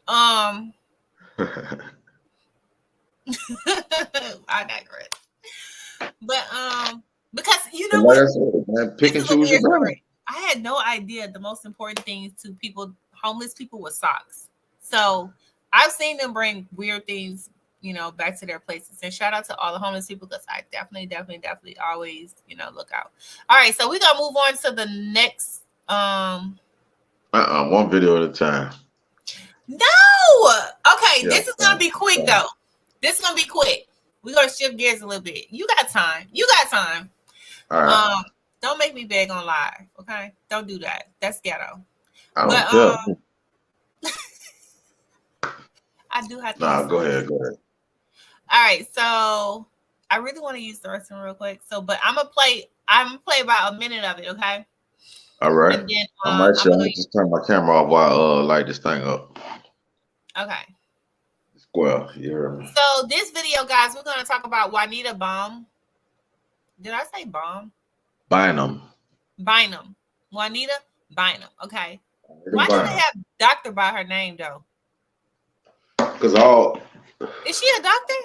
[SPEAKER 1] I digress. But because you know
[SPEAKER 2] like
[SPEAKER 1] what?
[SPEAKER 2] I said, man, pick and choose your battle.
[SPEAKER 1] I had no idea the most important thing to people, homeless people, was socks. So I've seen them bring weird things, back to their places. And shout out to all the homeless people because I definitely always, look out. All right, so we're gonna move on to the next.
[SPEAKER 2] One video at a time.
[SPEAKER 1] No. Okay, yeah, this is gonna be quick though. This is gonna be quick. We're gonna shift gears a little bit. You got time.
[SPEAKER 2] All right.
[SPEAKER 1] Don't make me beg on live, okay? Don't do that. That's ghetto.
[SPEAKER 2] I don't care.
[SPEAKER 1] I do have to.
[SPEAKER 2] Go ahead.
[SPEAKER 1] All right, so I really want to use the restroom real quick. So, but I'm gonna play about a minute of it, okay?
[SPEAKER 2] All right.
[SPEAKER 1] And then,
[SPEAKER 2] I might just turn my camera off while I light this thing up.
[SPEAKER 1] Okay.
[SPEAKER 2] Square, you heard me.
[SPEAKER 1] So this video, guys, we're gonna talk about Juanita Baum. Did I say Baum?
[SPEAKER 2] Bynum.
[SPEAKER 1] Juanita Bynum. Okay. Why do they have doctor by her name though?
[SPEAKER 2] Because
[SPEAKER 1] is she a doctor?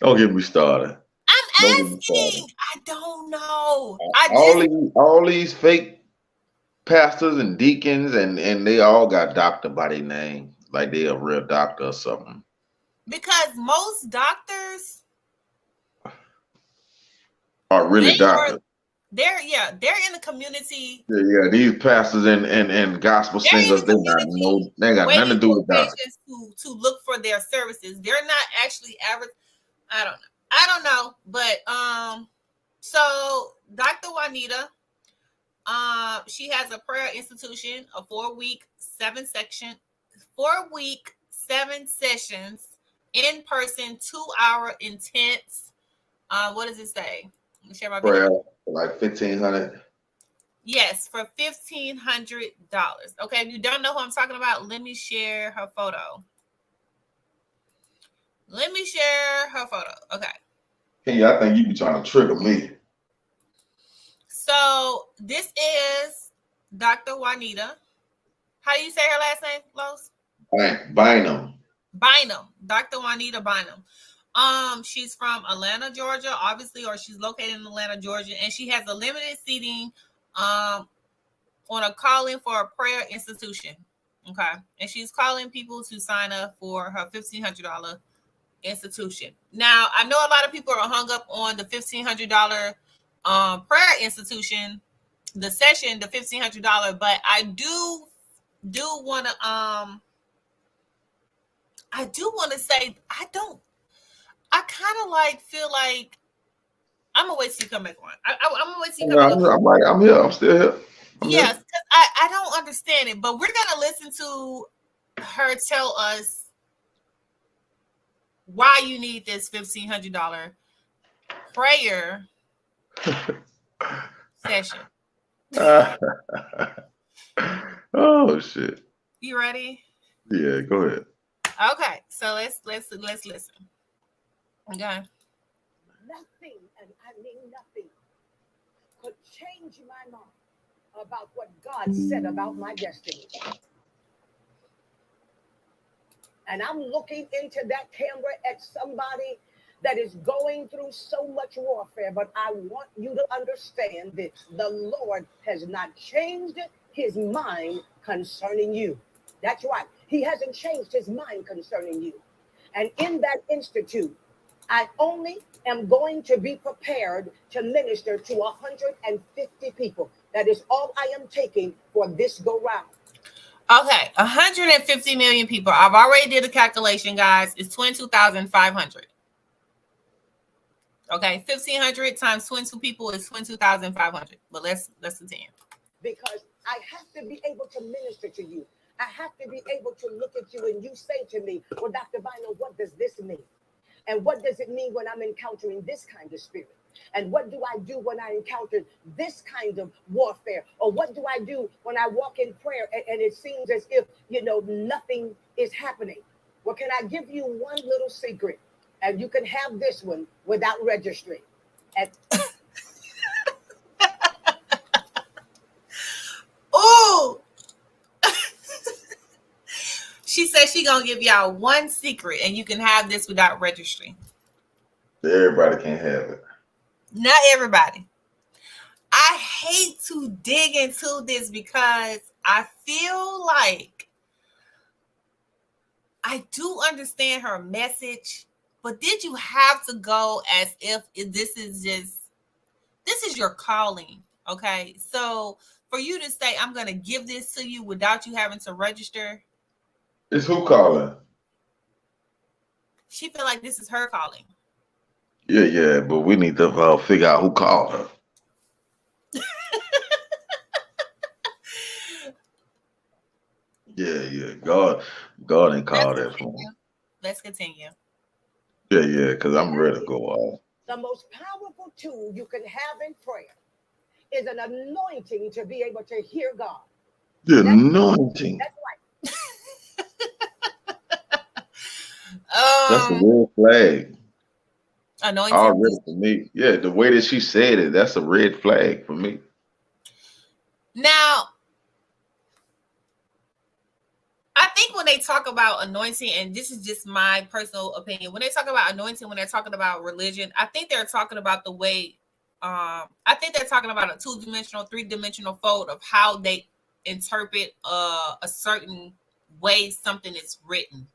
[SPEAKER 2] Don't get me started.
[SPEAKER 1] I'm asking. I don't know.
[SPEAKER 2] All these fake pastors and deacons and they all got doctor by their name, like they a real doctor or something.
[SPEAKER 1] Because most doctors
[SPEAKER 2] are really doctors.
[SPEAKER 1] They're in the community.
[SPEAKER 2] Yeah, these pastors and gospel singers, they got nothing to do with doctors.
[SPEAKER 1] To look for their services. They're not actually average. I don't know. But so Dr. Juanita, she has a prayer institution, a 4-week, 7 sessions, in person, 2-hour intense. What does it say? Let me share my
[SPEAKER 2] prayer
[SPEAKER 1] video.
[SPEAKER 2] For like $1,500.
[SPEAKER 1] Yes, for $1,500. Okay, if you don't know who I'm talking about, let me share her photo. Okay.
[SPEAKER 2] Hey, I think you be trying to trigger me.
[SPEAKER 1] So this is Dr. Juanita. How do you say her last name, Los?
[SPEAKER 2] Bynum.
[SPEAKER 1] Dr. Juanita Bynum. She's from Atlanta, Georgia, obviously, or she's located in Atlanta, Georgia, and she has a limited seating on a calling for a prayer institution. Okay. And she's calling people to sign up for her $1,500 institution. Now, I know a lot of people are hung up on the $1,500 prayer institution, the session, the $1,500, but I do want to say I kind of feel like I'm gonna wait till you come back on. I'm gonna wait till you come back on.
[SPEAKER 2] I'm here. I'm still here.
[SPEAKER 1] Yes, because I don't understand it, but we're gonna listen to her tell us why you need this $1,500 prayer session.
[SPEAKER 2] Oh shit.
[SPEAKER 1] You ready?
[SPEAKER 2] Yeah, go ahead.
[SPEAKER 1] Okay, so let's listen. Okay.
[SPEAKER 5] Nothing, and I mean nothing, could change my mind about what God said about my destiny. And I'm looking into that camera at somebody that is going through so much warfare. But I want you to understand this: the Lord has not changed his mind concerning you. That's right. He hasn't changed his mind concerning you. And in that institute, I only am going to be prepared to minister to 150 people. That is all I am taking for this go round.
[SPEAKER 1] Okay, 150 million people. I've already did a calculation, guys. It's 22,500. Okay, 1,500 times 22 people is 22,500. But let's continue.
[SPEAKER 5] Because I have to be able to minister to you. I have to be able to look at you and you say to me, well, Dr. Bynum, what does this mean? And what does it mean when I'm encountering this kind of spirit? And what do I do when I encounter this kind of warfare? Or what do I do when I walk in prayer and it seems as if, nothing is happening? Well, can I give you one little secret? And you can have this one without registering. And
[SPEAKER 1] oh, she said she gonna give y'all one secret, and you can have this without registering.
[SPEAKER 2] Everybody can't have it.
[SPEAKER 1] Not everybody. I hate to dig into this because I feel like I do understand her message, but did you have to go as if this is your calling? Okay, so for you to say I'm gonna give this to you without you having to register,
[SPEAKER 2] It's who calling?
[SPEAKER 1] she feel like this is her calling.
[SPEAKER 2] Yeah, but we need to figure out who called her. Yeah. God ain't called that for me.
[SPEAKER 1] Let's continue.
[SPEAKER 2] Yeah, because I'm ready to go off.
[SPEAKER 5] the most powerful tool you can have in prayer is an anointing to be able to hear God.
[SPEAKER 2] The anointing.
[SPEAKER 5] That's right.
[SPEAKER 2] That's a red flag.
[SPEAKER 1] Anointing.
[SPEAKER 2] Already for me. Yeah, the way that she said it, that's a red flag for me.
[SPEAKER 1] Now, I think when they talk about anointing, and this is just my personal opinion, when they talk about anointing, when they're talking about religion, I think they're talking about the way, I think they're talking about a 2-dimensional, 3-dimensional fold of how they interpret a certain way something is written.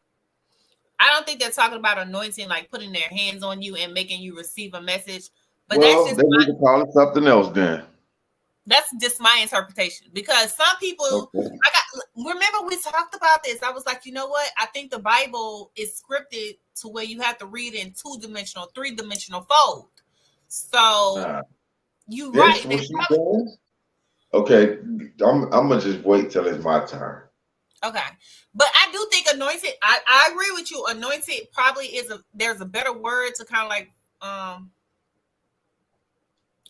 [SPEAKER 1] I don't think they're talking about anointing, like putting their hands on you and making you receive a message. But
[SPEAKER 2] well,
[SPEAKER 1] that's just
[SPEAKER 2] they need to call it something else then.
[SPEAKER 1] That's just my interpretation, because some people, remember we talked about this. I was like, you know what? I think the Bible is scripted to where you have to read in 2-dimensional, 3-dimensional fold. So you right.
[SPEAKER 2] What she does? Okay, I'm gonna just wait till it's my turn.
[SPEAKER 1] Okay, but I do think anointed. I agree with you. Anointed probably is there's a better word to kind of like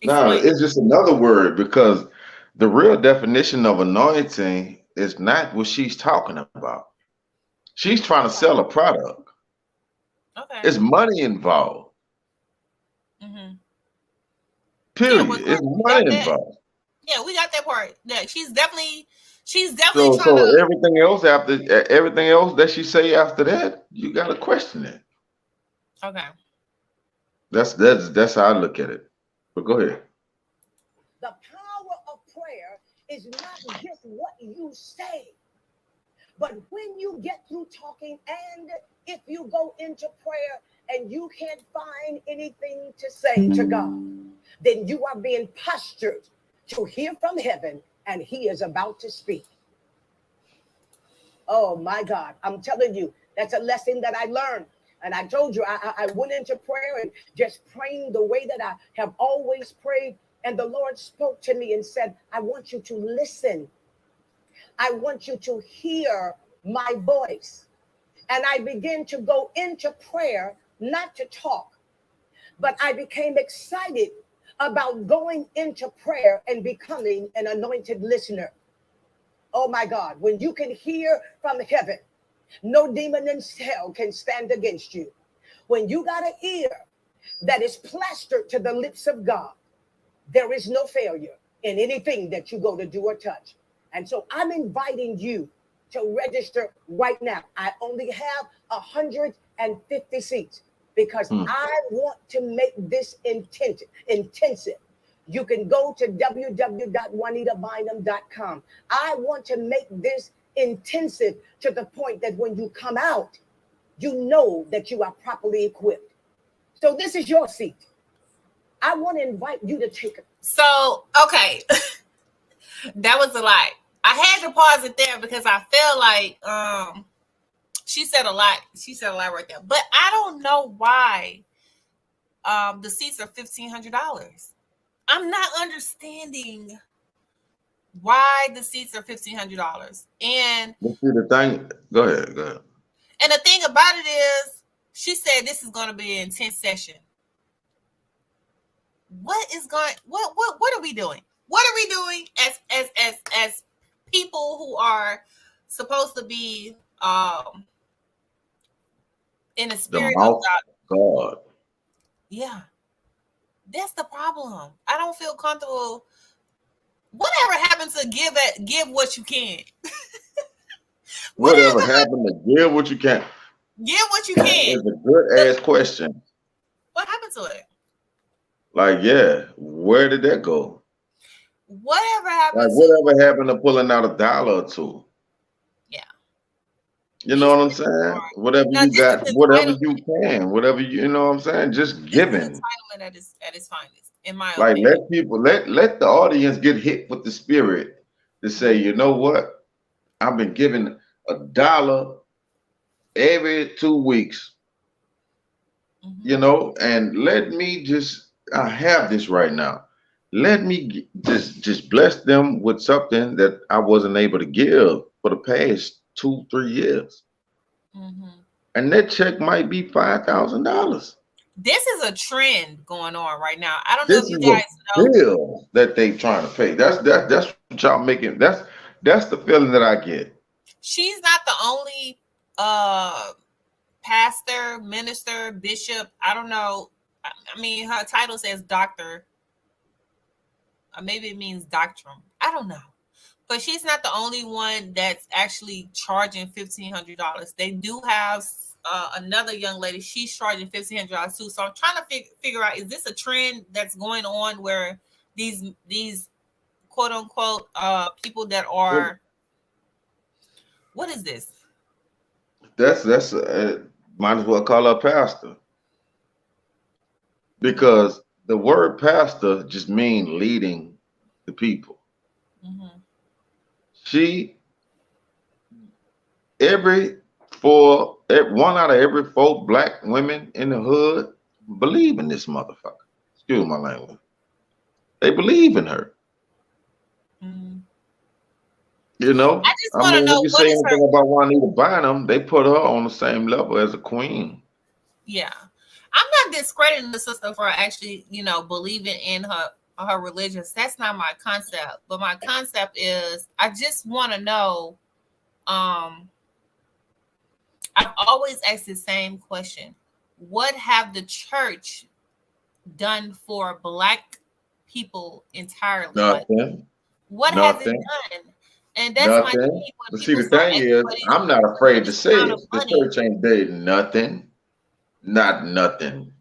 [SPEAKER 2] No, it's just another word, because the real definition of anointing is not what she's talking about. She's trying to sell a product.
[SPEAKER 1] Okay.
[SPEAKER 2] It's money involved.
[SPEAKER 1] Mm-hmm.
[SPEAKER 2] Period. Yeah, it's money involved.
[SPEAKER 1] Yeah, we got that part. Yeah, she's definitely
[SPEAKER 2] so
[SPEAKER 1] trying to.
[SPEAKER 2] everything else that she say after that, you gotta question it.
[SPEAKER 1] Okay.
[SPEAKER 2] That's how I look at it. But go ahead.
[SPEAKER 5] The power of prayer is not just what you say, but when you get through talking, and if you go into prayer and you can't find anything to say to God, then you are being postured to hear from heaven, and he is about to speak. Oh my God, I'm telling you, that's a lesson that I learned. And I told you, I went into prayer and just praying the way that I have always prayed. And the Lord spoke to me and said, I want you to listen. I want you to hear my voice. And I began to go into prayer, not to talk, but I became excited about going into prayer and becoming an anointed listener. Oh my God, when you can hear from heaven, no demon in hell can stand against you. When you got an ear that is plastered to the lips of God, there is no failure in anything that you go to do or touch. And so I'm inviting you to register right now. I only have 150 seats because I want to make this intensive. You can go to www.JuanitaBynum.com. I want to make this intensive to the point that when you come out, you know that you are properly equipped. So this is your seat. I want to invite you to take it.
[SPEAKER 1] So, okay. That was a lot. I had to pause it there because I felt like she said a lot. She said a lot right there. But I don't know why the seats are $1,500. I'm not understanding why the seats are $1,500. And
[SPEAKER 2] see the thing. Go ahead.
[SPEAKER 1] And the thing about it is, she said this is going to be an intense session. What are we doing? What are we doing as people who are supposed to be in the spirit of
[SPEAKER 2] God?
[SPEAKER 1] Yeah. That's the problem. I don't feel comfortable. Whatever happened to give what you can.
[SPEAKER 2] Whatever happened to give what you can?
[SPEAKER 1] Give what you can.
[SPEAKER 2] It's a good ass question.
[SPEAKER 1] What happened to it?
[SPEAKER 2] Like, yeah, where did that go?
[SPEAKER 1] Whatever happened
[SPEAKER 2] like, whatever happened to pulling out $1 or $2?
[SPEAKER 1] Yeah.
[SPEAKER 2] You know what I'm saying? Whatever you got, whatever you can, whatever you know what I'm saying? Just giving.
[SPEAKER 1] Entitlement at its finest, in my
[SPEAKER 2] opinion.
[SPEAKER 1] Let
[SPEAKER 2] people let the audience get hit with the spirit to say, you know what? I've been giving $1 every 2 weeks. You know, and let me I have this right now. Let me just bless them with something that I wasn't able to give for the past 2-3 years. And that check might be $5,000.
[SPEAKER 1] This is a trend going on right now. I don't know if you guys
[SPEAKER 2] know bill that they trying to pay. That's what y'all making. That's the feeling that I get.
[SPEAKER 1] She's not the only pastor, minister, bishop. I don't know. I mean, her title says doctor. Or maybe it means doctrine. I don't know. But she's not the only one that's actually charging $1,500. They do have another young lady. She's charging $1,500 too. So I'm trying to figure out, is this a trend that's going on where these quote unquote people that are, what is this?
[SPEAKER 2] That's might as well call her pastor, because the word pastor just means leading the people. One out of every 4 black women in the hood believe in this motherfucker. Excuse my language. They believe in her. You know,
[SPEAKER 1] I just want to know
[SPEAKER 2] if you say anything about Juanita Bynum, they put her on the same level as a queen.
[SPEAKER 1] Yeah, I'm not discrediting the sister for actually, believing in her religion. That's not my concept. But my concept is, I just want to know. I've always asked the same question: what have the church done for Black people entirely?
[SPEAKER 2] Nothing.
[SPEAKER 1] What has it done? And that's
[SPEAKER 2] nothing.
[SPEAKER 1] my key.
[SPEAKER 2] But see, the thing is, I'm not afraid to say it. The church ain't did nothing. Not nothing.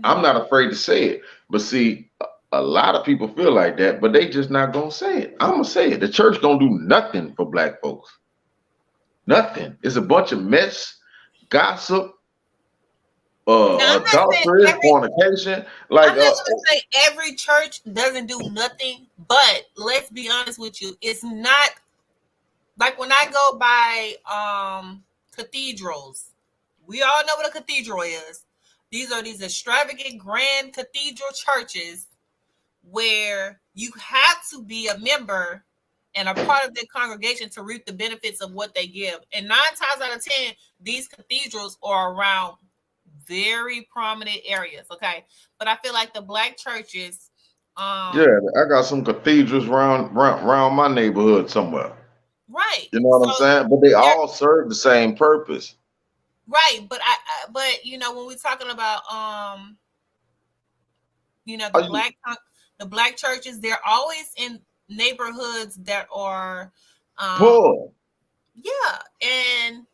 [SPEAKER 2] I'm not afraid to say it. But see, a lot of people feel like that, but they just not gonna say it. I'm gonna say it. The church don't do nothing for Black folks. Nothing. It's a bunch of mess, gossip, adultery, fornication. Like,
[SPEAKER 1] I'm not gonna say every church doesn't do nothing, but let's be honest with you, it's not like when I go by cathedrals. We all know what a cathedral is. These are these extravagant, grand cathedral churches where you have to be a member and a part of their congregation to reap the benefits of what they give. And 9 times out of 10, these cathedrals are around very prominent areas. Okay, but I feel like the black churches,
[SPEAKER 2] Yeah, I got some cathedrals around my neighborhood somewhere.
[SPEAKER 1] right.
[SPEAKER 2] You know what I'm
[SPEAKER 1] So
[SPEAKER 2] saying? But they
[SPEAKER 1] they're
[SPEAKER 2] all serve the same purpose.
[SPEAKER 1] right, but but when we're talking about
[SPEAKER 2] Are you
[SPEAKER 1] the black churches, they're always in neighborhoods that are um
[SPEAKER 2] poor?
[SPEAKER 1] yeah, and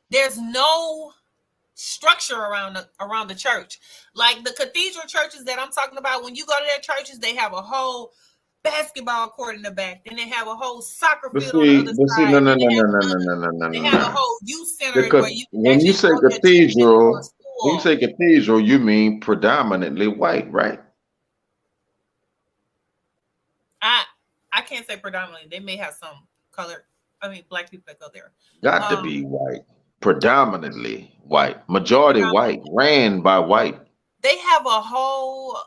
[SPEAKER 1] there's no structure around the church. Like the cathedral churches that I'm talking about, when you go to their churches, they have a whole basketball court in the back, then they have a whole soccer
[SPEAKER 2] But
[SPEAKER 1] field on the
[SPEAKER 2] see,
[SPEAKER 1] other
[SPEAKER 2] but see,
[SPEAKER 1] side,
[SPEAKER 2] no, no,
[SPEAKER 1] then
[SPEAKER 2] no, no, no, no, no, no,
[SPEAKER 1] they
[SPEAKER 2] no,
[SPEAKER 1] have a
[SPEAKER 2] no.
[SPEAKER 1] whole youth center where
[SPEAKER 2] Because
[SPEAKER 1] you can
[SPEAKER 2] when you
[SPEAKER 1] actually
[SPEAKER 2] say
[SPEAKER 1] go to church and go to
[SPEAKER 2] when you say
[SPEAKER 1] school.
[SPEAKER 2] cathedral, you mean predominantly white, right?
[SPEAKER 1] I can't say predominantly. They may have some black people that go there.
[SPEAKER 2] Got to
[SPEAKER 1] Um,
[SPEAKER 2] be white. Predominantly white. Majority white. Ran by white.
[SPEAKER 1] they have a whole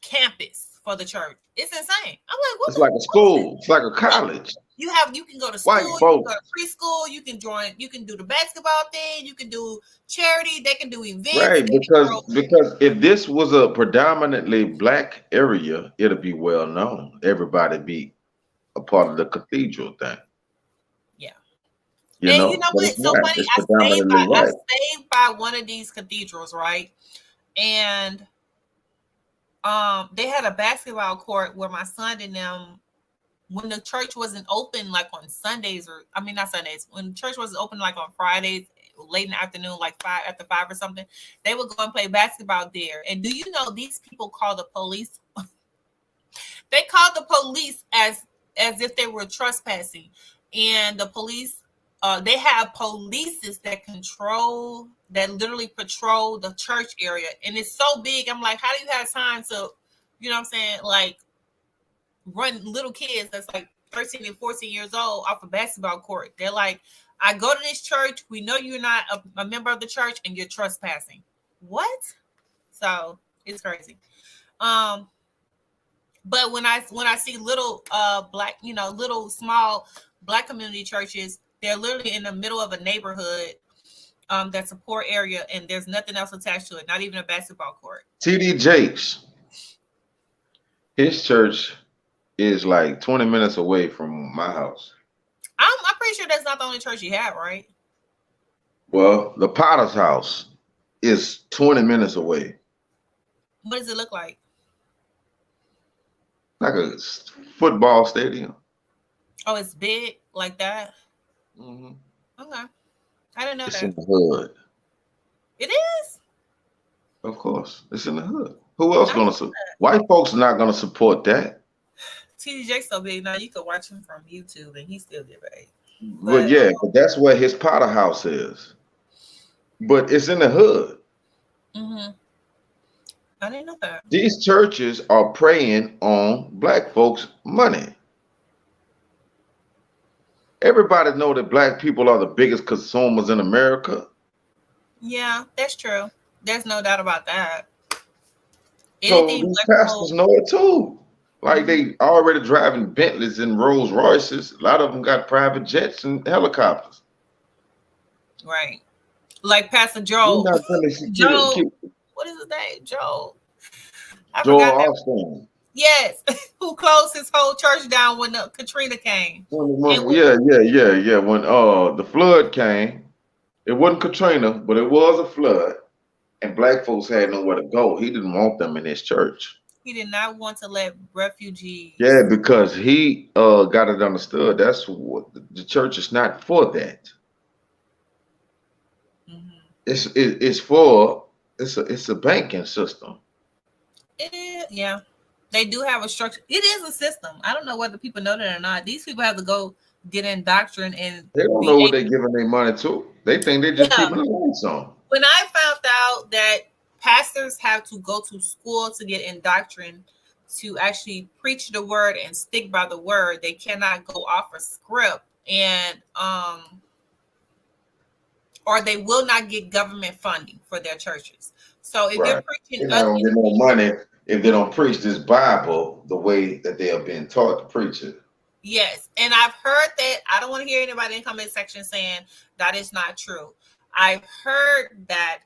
[SPEAKER 1] campus for the church. It's insane. I'm like,
[SPEAKER 2] It's like a school. It's like a college.
[SPEAKER 1] You can go to
[SPEAKER 2] White
[SPEAKER 1] school, you can
[SPEAKER 2] folks.
[SPEAKER 1] go to preschool, you can do the basketball thing, you can do charity, they can do events.
[SPEAKER 2] Right, because if this was a predominantly black area, it'll be well known. Everybody be a part of the cathedral thing.
[SPEAKER 1] Yeah.
[SPEAKER 2] You
[SPEAKER 1] And
[SPEAKER 2] know,
[SPEAKER 1] you know
[SPEAKER 2] but
[SPEAKER 1] what?
[SPEAKER 2] it's
[SPEAKER 1] It's so
[SPEAKER 2] not.
[SPEAKER 1] funny.
[SPEAKER 2] It's
[SPEAKER 1] I
[SPEAKER 2] predominantly white.
[SPEAKER 1] stayed by one of these cathedrals, right? And they had a basketball court where my son and them, when the church wasn't open, like on Sundays, not Sundays, when church wasn't open, like on Fridays, late in the afternoon, like after 5 or something, they would go and play basketball there. And do you know these people call the police? They called the police as if they were trespassing, and the police, they have polices that literally patrol the church area, and it's so big. I'm like, how do you have time to, you know what I'm saying, like run little kids that's like 13 and 14 years old off a basketball court? They're like, I go to this church, we know you're not a member of the church and you're trespassing. What? So it's crazy. But when I see little black, little small black community churches, they're literally in the middle of a neighborhood that's a poor area, and there's nothing else attached to it, not even a basketball court.
[SPEAKER 2] TD Jakes, his church is like 20 minutes away from my house.
[SPEAKER 1] I'm pretty sure that's not the only church you have, right?
[SPEAKER 2] Well, the Potter's house is 20 minutes away.
[SPEAKER 1] What does it look like?
[SPEAKER 2] Like a football stadium.
[SPEAKER 1] Oh, it's big like that?
[SPEAKER 2] Mm-hmm.
[SPEAKER 1] Okay. I didn't know
[SPEAKER 2] It's
[SPEAKER 1] that.
[SPEAKER 2] in the hood.
[SPEAKER 1] It is?
[SPEAKER 2] Of course. It's in the hood. Who else gonna support? White folks are not gonna support that.
[SPEAKER 1] TD Jakes so big now you can watch him from YouTube and he still get paid.
[SPEAKER 2] But yeah, but that's where his Potter house is. But it's in the hood.
[SPEAKER 1] Mm-hmm. I didn't know that.
[SPEAKER 2] These churches are preying on black folks' money. Everybody know that black people are the biggest consumers in America.
[SPEAKER 1] Yeah, that's true. There's no doubt about that.
[SPEAKER 2] So these pastors know it too. Like they already driving Bentleys and Rolls Royces. A lot of them got private jets and helicopters.
[SPEAKER 1] Right. Like Pastor Joel. Joel, what is his name? Joel.
[SPEAKER 2] Joel Austin.
[SPEAKER 1] Yes, who closed his whole church down when the Katrina came.
[SPEAKER 2] When the flood came, it wasn't Katrina, but it was a flood, and black folks had nowhere to go. He didn't want them in his church.
[SPEAKER 1] He did not want to let refugees.
[SPEAKER 2] Yeah, because he got it understood. That's what the church is not for that. Mm-hmm. It's a banking system.
[SPEAKER 1] Yeah. They do have a structure. It is a system. I don't know whether people know that or not. These people have to go get in doctrine, and
[SPEAKER 2] they don't know what they're giving their money to. They think they're just keeping the lights on.
[SPEAKER 1] When I found out that pastors have to go to school to get in doctrine to actually preach the word and stick by the word, they cannot go off a script, and or they will not get government funding for their churches. So if you're preaching,
[SPEAKER 2] they're not gonna get no money if they don't preach this Bible the way that they are being taught to preach it.
[SPEAKER 1] Yes. And I've heard that. I don't want to hear anybody in the comment section saying that is not true. I've heard that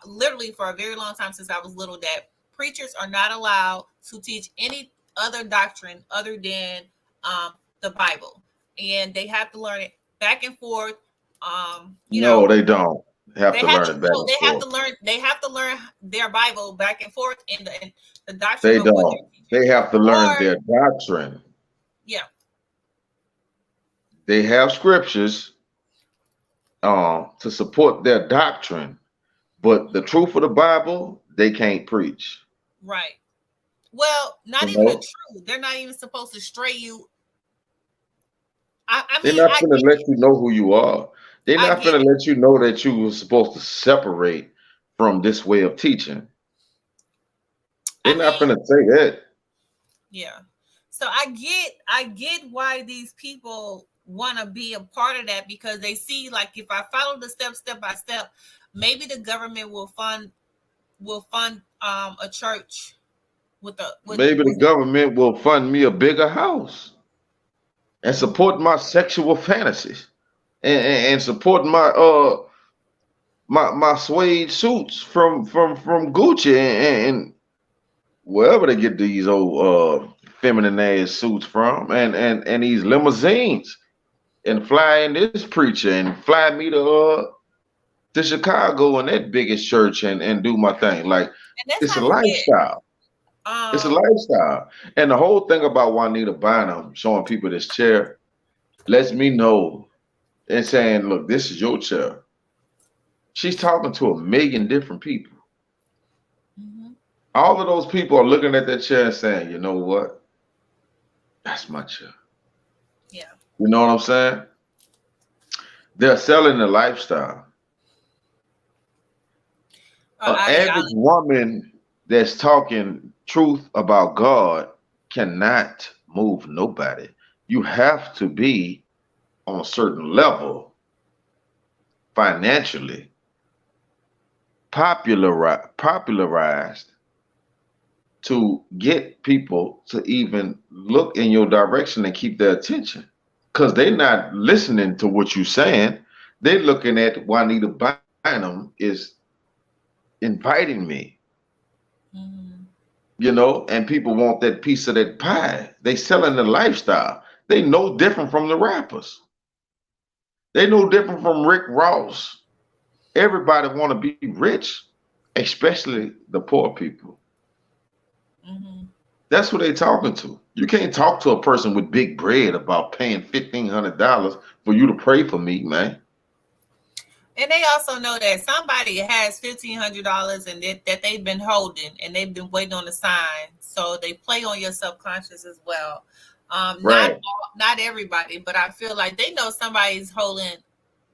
[SPEAKER 1] literally for a very long time since I was little that preachers are not allowed to teach any other doctrine other than the Bible, and they have to learn it back and forth.
[SPEAKER 2] No, they don't have
[SPEAKER 1] They
[SPEAKER 2] to
[SPEAKER 1] have
[SPEAKER 2] learn
[SPEAKER 1] to,
[SPEAKER 2] it back
[SPEAKER 1] no,
[SPEAKER 2] and
[SPEAKER 1] they have
[SPEAKER 2] forth.
[SPEAKER 1] to learn. They have to learn their Bible back and forth in the doctrine
[SPEAKER 2] They
[SPEAKER 1] of what
[SPEAKER 2] don't.
[SPEAKER 1] they're teaching.
[SPEAKER 2] They have to learn
[SPEAKER 1] Or-
[SPEAKER 2] their doctrine.
[SPEAKER 1] Yeah.
[SPEAKER 2] They have scriptures to support their doctrine, but the truth of the Bible, they can't preach.
[SPEAKER 1] Right. Well, not
[SPEAKER 2] You
[SPEAKER 1] even the
[SPEAKER 2] know?
[SPEAKER 1] truth. They're not even supposed to stray you. I
[SPEAKER 2] They're
[SPEAKER 1] mean,
[SPEAKER 2] not
[SPEAKER 1] I
[SPEAKER 2] gonna let you know who you are. They're
[SPEAKER 1] I
[SPEAKER 2] not
[SPEAKER 1] get
[SPEAKER 2] gonna
[SPEAKER 1] it.
[SPEAKER 2] let you know that you were supposed to separate from this way of teaching. They're
[SPEAKER 1] I
[SPEAKER 2] not
[SPEAKER 1] mean,
[SPEAKER 2] gonna say that.
[SPEAKER 1] yeah. So I get why these people want to be a part of that, because they see, like, if I follow the step by step, maybe the government will fund a church with
[SPEAKER 2] Maybe the government will fund me a bigger house and support my sexual fantasies and support my suede suits from Gucci and wherever they get these old feminine ass suits from, and these limousines, and fly in this preacher and fly me to Chicago in that biggest church and do my thing. Like,
[SPEAKER 1] and let's
[SPEAKER 2] it's a
[SPEAKER 1] not forget,
[SPEAKER 2] lifestyle. It's a lifestyle. And the whole thing about Juanita Bynum showing people this chair lets me know and saying, look, this is your chair. She's talking to a million different people.
[SPEAKER 1] Mhm.
[SPEAKER 2] All of those people are looking at that chair and saying, you know what? That's my chair.
[SPEAKER 1] Yeah.
[SPEAKER 2] You know what I'm saying? They're selling the lifestyle. An average woman that's talking truth about God cannot move nobody. You have to be on a certain level financially popularized to get people to even look in your direction and keep their attention, because they're not listening to what you're saying. They're looking at Juanita Bynum is inviting me,
[SPEAKER 1] Mhm.
[SPEAKER 2] you know, and people want that piece of that pie. They selling the lifestyle. They no different from the rappers. They no different from Rick Ross. Everybody want to be rich, especially the poor people.
[SPEAKER 1] Mhm.
[SPEAKER 2] That's who they talking to. You can't talk to a person with big bread about paying $1,500 for you to pray for me, man.
[SPEAKER 1] And they also know that somebody has $1,500 and that they've been holding, and they've been waiting on the sign. So they play on your subconscious as well.
[SPEAKER 2] Right.
[SPEAKER 1] Not everybody, but I feel like they know somebody's holding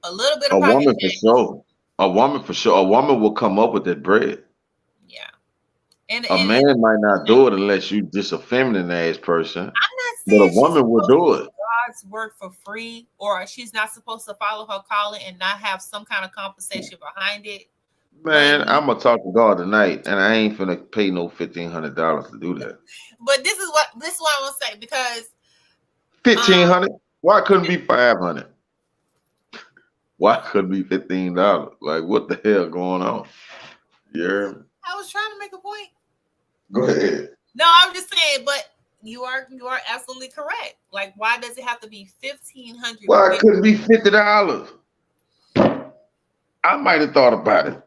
[SPEAKER 1] a little bit
[SPEAKER 2] A
[SPEAKER 1] of pocket
[SPEAKER 2] woman for
[SPEAKER 1] change.
[SPEAKER 2] sure. A woman for sure. A woman will come up with that bread.
[SPEAKER 1] Yeah. And
[SPEAKER 2] A man might not do it unless you just a feminine ass person,
[SPEAKER 1] I'm not
[SPEAKER 2] but a
[SPEAKER 1] saying she's
[SPEAKER 2] woman will
[SPEAKER 1] supposed
[SPEAKER 2] do
[SPEAKER 1] to
[SPEAKER 2] it.
[SPEAKER 1] do God's work for free, or she's not supposed to follow her calling and not have some kind of compensation behind it.
[SPEAKER 2] Man, I'm gonna talk to God tonight, and I ain't finna pay no $1,500 to do that.
[SPEAKER 1] But this is what I want to say, because
[SPEAKER 2] 1,500? Why couldn't be 500? Why couldn't be $15? Like, what the hell going on? Yeah.
[SPEAKER 1] I was trying to make a point.
[SPEAKER 2] Go ahead.
[SPEAKER 1] No, I'm just saying, but you are absolutely correct. Like, why does it have to be 1,500?
[SPEAKER 2] Why couldn't be $50? I might have thought about it.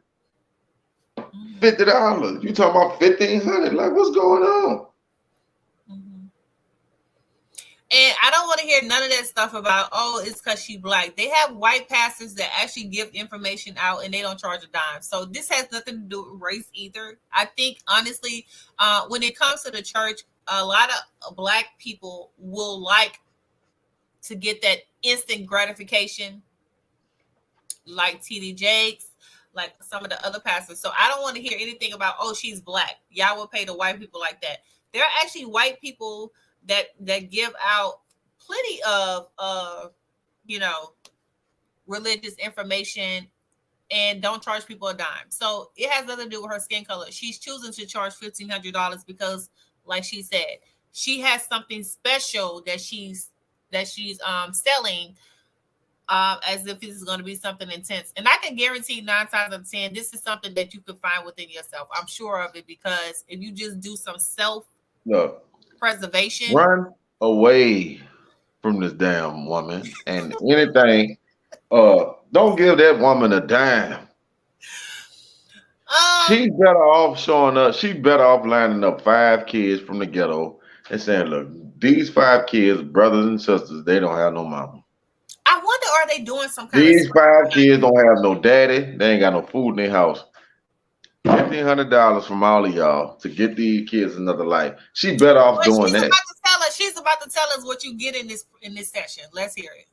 [SPEAKER 2] $50. You talking about 1,500? Like, what's going on?
[SPEAKER 1] Mm-hmm. And I don't want to hear none of that stuff about, oh, it's because she black. They have white pastors that actually give information out, and they don't charge a dime. So this has nothing to do with race either. I think, honestly, when it comes to the church, a lot of black people will like to get that instant gratification, like TD Jakes, like some of the other pastors. So I don't want to hear anything about, oh, she's black. Y'all will pay the white people like that. There are actually white people that give out plenty of religious information and don't charge people a dime. So it has nothing to do with her skin color. She's choosing to charge $1,500 because, like she said, she has something special that she's selling as if this is going to be something intense. And I can guarantee 9 times out of 10, this is something that you could find within yourself. I'm sure of it, because if you just do some self-preservation.
[SPEAKER 2] Run away from this damn woman and anything. Don't give that woman a dime. She's better off showing up. She's better off lining up 5 kids from the ghetto and saying, look, these 5 kids, brothers and sisters, they don't have no mama.
[SPEAKER 1] I wonder, are they doing some kind
[SPEAKER 2] These
[SPEAKER 1] of
[SPEAKER 2] 5 kids don't have no daddy. They ain't got no food in their house. $1,500 from all of y'all to get these kids another life. She better off doing that.
[SPEAKER 1] She's about to tell us what you get in this session. Let's hear it.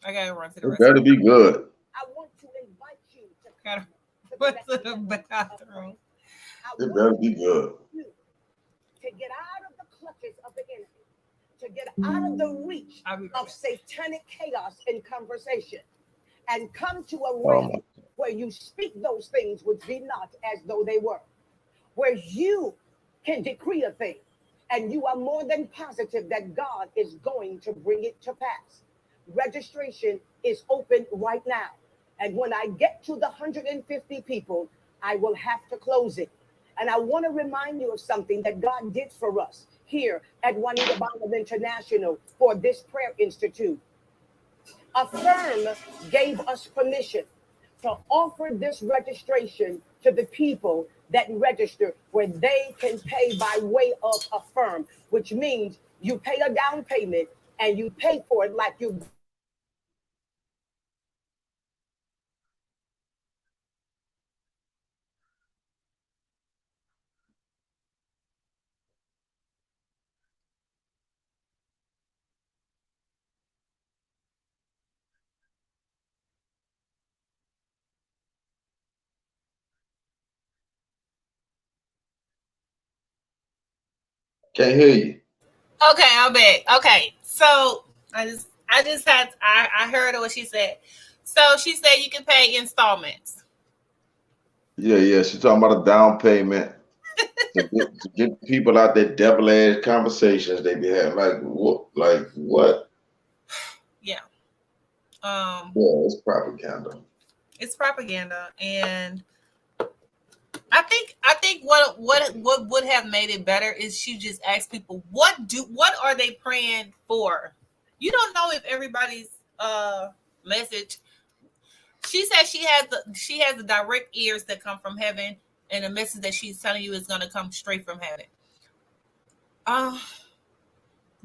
[SPEAKER 1] I gotta run to the
[SPEAKER 2] It better be good.
[SPEAKER 5] I want to invite you to
[SPEAKER 1] Gotta run to the bathroom.
[SPEAKER 2] It better be good.
[SPEAKER 5] To get out of the clutches of the enemy, to get out of the reach of satanic chaos in conversation, and come to a realm where you speak those things which be not as though they were, where you can decree a thing, and you are more than positive that God is going to bring it to pass. Registration is open right now. And when I get to the 150 people, I will have to close it. And I want to remind you of something that God did for us here at Juanita Bynum International for this prayer institute. A firm gave us permission to offer this registration to the people that register, where they can pay by way of a firm, which means you pay a down payment and you pay for it like you.
[SPEAKER 2] Can't hear you.
[SPEAKER 1] Okay, I'm back. Okay, so I heard what she said. So she said you can pay installments.
[SPEAKER 2] Yeah. She's talking about a down payment to get people out there devil ass conversations they be having. Like what?
[SPEAKER 1] Yeah.
[SPEAKER 2] Yeah, it's propaganda.
[SPEAKER 1] It's propaganda, and I think what would have made it better is she just asked people what are they praying for. You don't know if everybody's message. She said she has the direct ears that come from heaven, and the message that she's telling you is going to come straight from heaven.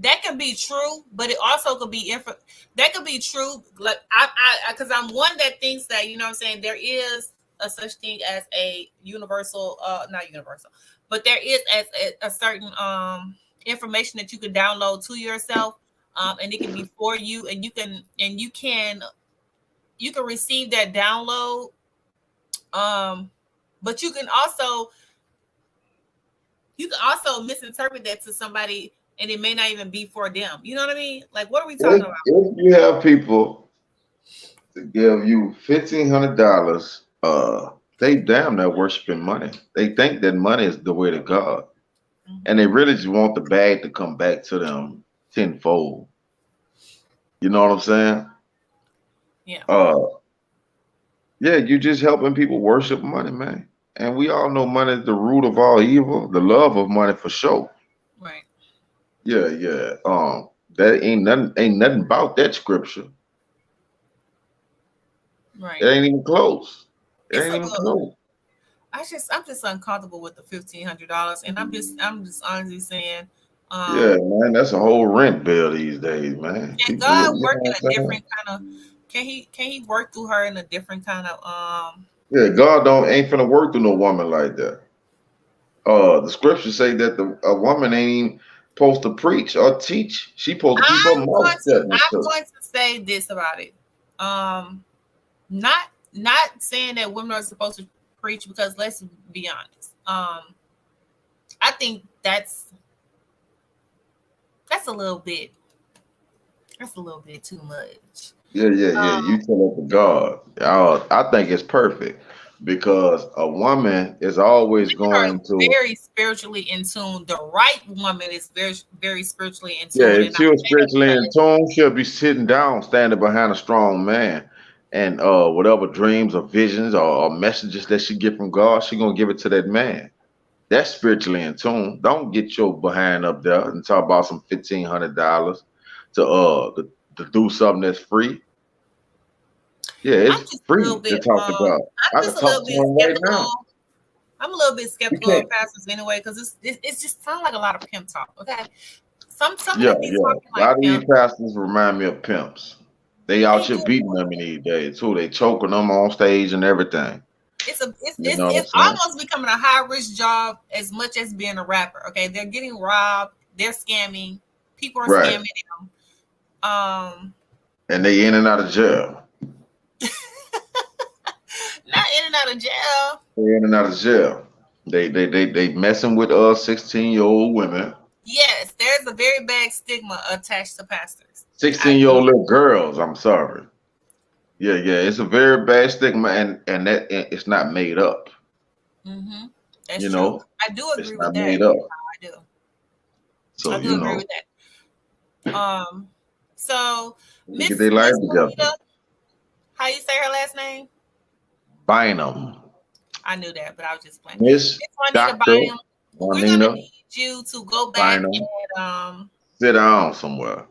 [SPEAKER 1] That can be true, but it also could be that could be true. Like I because I'm one that thinks that, you know what I'm saying, there is a such thing as a universal, not universal, but there is as a certain information that you can download to yourself, and it can be for you, and you can receive that download, but you can also misinterpret that to somebody, and it may not even be for them. You know what I mean? Like, what are we talking about?
[SPEAKER 2] If you have people to give you $1,500, they damn near worshiping money. They think that money is the way to God, and they really just want the bag to come back to them tenfold. You know what I'm saying?
[SPEAKER 1] Yeah.
[SPEAKER 2] Yeah, you're just helping people worship money, man. And we all know money is the root of all evil, the love of money for sure.
[SPEAKER 1] Right.
[SPEAKER 2] Yeah. That ain't nothing about that scripture.
[SPEAKER 1] Right.
[SPEAKER 2] It ain't even close. It ain't even close.
[SPEAKER 1] I'm just uncomfortable with the $1,500, and I'm just honestly saying,
[SPEAKER 2] yeah, man, that's a whole rent bill these days, man.
[SPEAKER 1] Can God work in a different kind of? Can he work through her in a different kind of?
[SPEAKER 2] Yeah, God ain't finna work through no woman like that. The scriptures say that a woman ain't even supposed to preach or teach. She supposed to keep her mouth shut.
[SPEAKER 1] I'm going to say this about it. Not saying that women are supposed to preach, because let's be honest. I think that's a little bit too much.
[SPEAKER 2] Yeah. You tell it to God. I think it's perfect. because a woman is always
[SPEAKER 1] Women are
[SPEAKER 2] going to.
[SPEAKER 1] very spiritually in tune. The right woman is very, very spiritually in
[SPEAKER 2] Yeah,
[SPEAKER 1] tune.
[SPEAKER 2] if she was spiritually in tune, she'll be sitting down, standing behind a strong man, and whatever dreams or visions or messages that she get from God, she gonna give it to that man. That's spiritually in tune. Don't get your behind up there and talk about some $1,500 to do something that's free. Yeah,
[SPEAKER 1] I'm
[SPEAKER 2] it's
[SPEAKER 1] just a little
[SPEAKER 2] free to
[SPEAKER 1] bit
[SPEAKER 2] talk to God.
[SPEAKER 1] I'm
[SPEAKER 2] I can
[SPEAKER 1] just a
[SPEAKER 2] talk
[SPEAKER 1] little
[SPEAKER 2] to
[SPEAKER 1] bit
[SPEAKER 2] him right
[SPEAKER 1] skeptical.
[SPEAKER 2] now.
[SPEAKER 1] I'm a little bit
[SPEAKER 2] You
[SPEAKER 1] skeptical
[SPEAKER 2] can't.
[SPEAKER 1] of pastors anyway, because it's just sound like a lot of pimp talk. Okay, some of
[SPEAKER 2] Yeah,
[SPEAKER 1] them be
[SPEAKER 2] yeah.
[SPEAKER 1] talking
[SPEAKER 2] A lot
[SPEAKER 1] like
[SPEAKER 2] of these
[SPEAKER 1] pimp.
[SPEAKER 2] pastors remind me of pimps. They out
[SPEAKER 1] They
[SPEAKER 2] here
[SPEAKER 1] do.
[SPEAKER 2] beating them in these days too. They choking them on stage and everything.
[SPEAKER 1] It's a it's
[SPEAKER 2] You
[SPEAKER 1] it's,
[SPEAKER 2] know what I'm
[SPEAKER 1] it's
[SPEAKER 2] saying?
[SPEAKER 1] almost becoming a high risk job as much as being a rapper. Okay, they're getting robbed. They're scamming. People are
[SPEAKER 2] Right.
[SPEAKER 1] scamming them. Um,
[SPEAKER 2] And they in and out of jail.
[SPEAKER 1] not in and out of jail.
[SPEAKER 2] They in and out of jail. They messing with 16-year-old women.
[SPEAKER 1] Yes, there's a very bad stigma attached to pastors.
[SPEAKER 2] 16-year-old little girls, I'm sorry. Yeah, yeah. It's a very bad stigma and that it's not made up.
[SPEAKER 1] Mm-hmm. That's
[SPEAKER 2] You
[SPEAKER 1] true.
[SPEAKER 2] know,
[SPEAKER 1] I do
[SPEAKER 2] it's
[SPEAKER 1] agree with
[SPEAKER 2] not
[SPEAKER 1] that.
[SPEAKER 2] made up.
[SPEAKER 1] I do.
[SPEAKER 2] So
[SPEAKER 1] I do
[SPEAKER 2] you
[SPEAKER 1] agree
[SPEAKER 2] know,
[SPEAKER 1] with that. So
[SPEAKER 2] they get their life
[SPEAKER 1] Miss
[SPEAKER 2] together.
[SPEAKER 1] Juanita, how you say her last name?
[SPEAKER 2] Bynum.
[SPEAKER 1] I knew that, but I was just playing.
[SPEAKER 2] Miss
[SPEAKER 1] Miss Juanita
[SPEAKER 2] Doctor
[SPEAKER 1] Bynum, we're gonna
[SPEAKER 2] Juanita
[SPEAKER 1] need you to go back
[SPEAKER 2] Bynum.
[SPEAKER 1] and
[SPEAKER 2] Sit down somewhere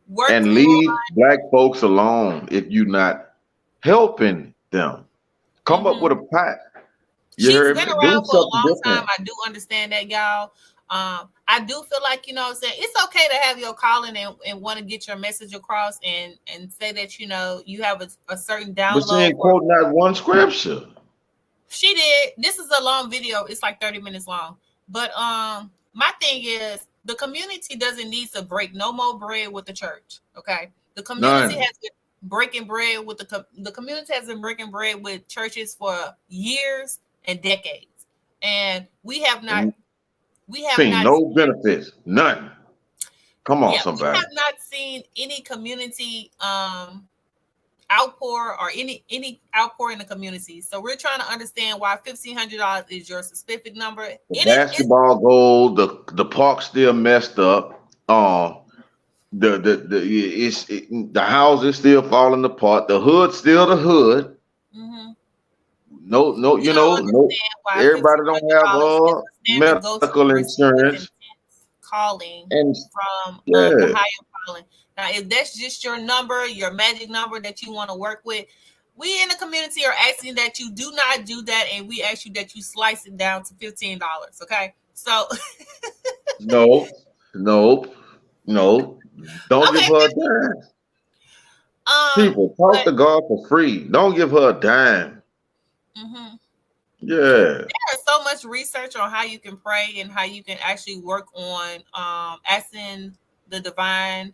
[SPEAKER 1] work
[SPEAKER 2] and
[SPEAKER 1] on.
[SPEAKER 2] leave black folks alone if you're not helping them. Come up with a pot. You
[SPEAKER 1] She's
[SPEAKER 2] heard
[SPEAKER 1] been
[SPEAKER 2] me? Do
[SPEAKER 1] around for a
[SPEAKER 2] something
[SPEAKER 1] long time.
[SPEAKER 2] different.
[SPEAKER 1] I do understand that, y'all. I do feel like, you know what I'm saying, it's okay to have your calling and want to get your message across and say that, you know, you have a certain
[SPEAKER 2] But she
[SPEAKER 1] download.
[SPEAKER 2] ain't quoting not one scripture.
[SPEAKER 1] She did. This is a long video. It's like 30 minutes long. But my thing is the community doesn't need to break no more bread with the church. Okay. The community
[SPEAKER 2] None.
[SPEAKER 1] has been breaking bread with the community has been breaking bread with churches for years and decades. And we have not
[SPEAKER 2] Seen no benefits. None. Come on,
[SPEAKER 1] we
[SPEAKER 2] somebody.
[SPEAKER 1] have not seen any community outpour or any outpour in the community. So we're trying to understand why $1,500 is your specific number.
[SPEAKER 2] The basketball goal, the park still messed up. The houses still falling apart. The hood still the hood.
[SPEAKER 1] Mm-hmm.
[SPEAKER 2] No, you know, no. Everybody don't have medical insurance.
[SPEAKER 1] Calling
[SPEAKER 2] and
[SPEAKER 1] from
[SPEAKER 2] yeah.
[SPEAKER 1] The higher calling. Now, if that's just your number, your magic number that you want to work with, we in the community are asking that you do not do that, and we ask you that you slice it down to $15. Okay, so
[SPEAKER 2] no. Don't give her a dime. People talk to God for free. Don't give her a dime.
[SPEAKER 1] Mm-hmm.
[SPEAKER 2] Yeah.
[SPEAKER 1] There's so much research on how you can pray and how you can actually work on asking the divine